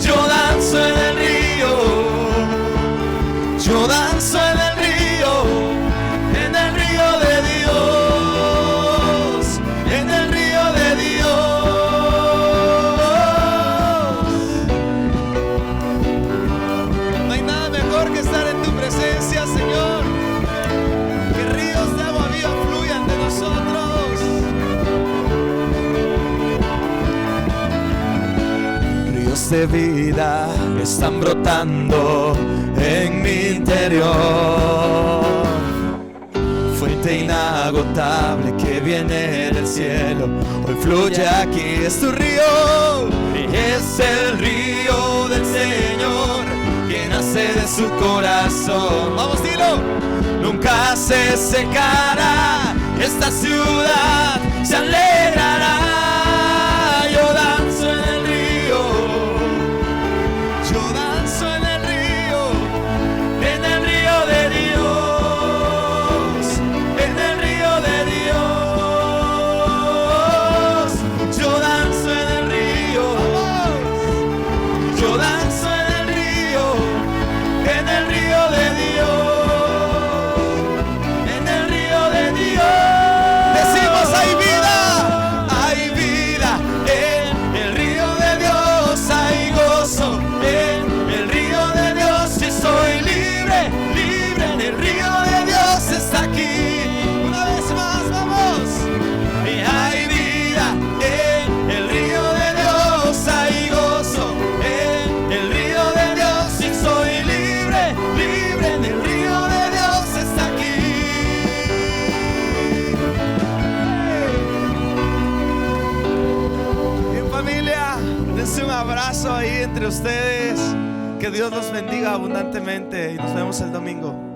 Yo danzo en el río, yo danzo en el río de Dios, en el río de Dios. No hay nada mejor que estar en tu presencia, Señor. Que ríos de agua viva fluyan de nosotros. De vida están brotando en mi interior. Fuente inagotable que viene del cielo, hoy fluye aquí. Es tu río, es el río del Señor que nace de su corazón. Vamos, dilo. Nunca se secará, esta ciudad se alegrará. Yo danzo en el río, yo danzo en el río de Dios, en el río de Dios. Yo danzo en el río, yo danzo en el río de Dios, en el río de Dios. Decimos, hay vida. Hay vida en el río de Dios, hay gozo en el río de Dios. Y soy libre, libre en el río de Dios. Está aquí, una vez más, vamos. Y hay vida en el río de Dios, hay gozo en el río de Dios. Y soy libre, libre en el río de Dios. Está aquí. Bien, familia, dense un abrazo ahí entre ustedes. Que Dios los bendiga abundantemente y nos vemos el domingo.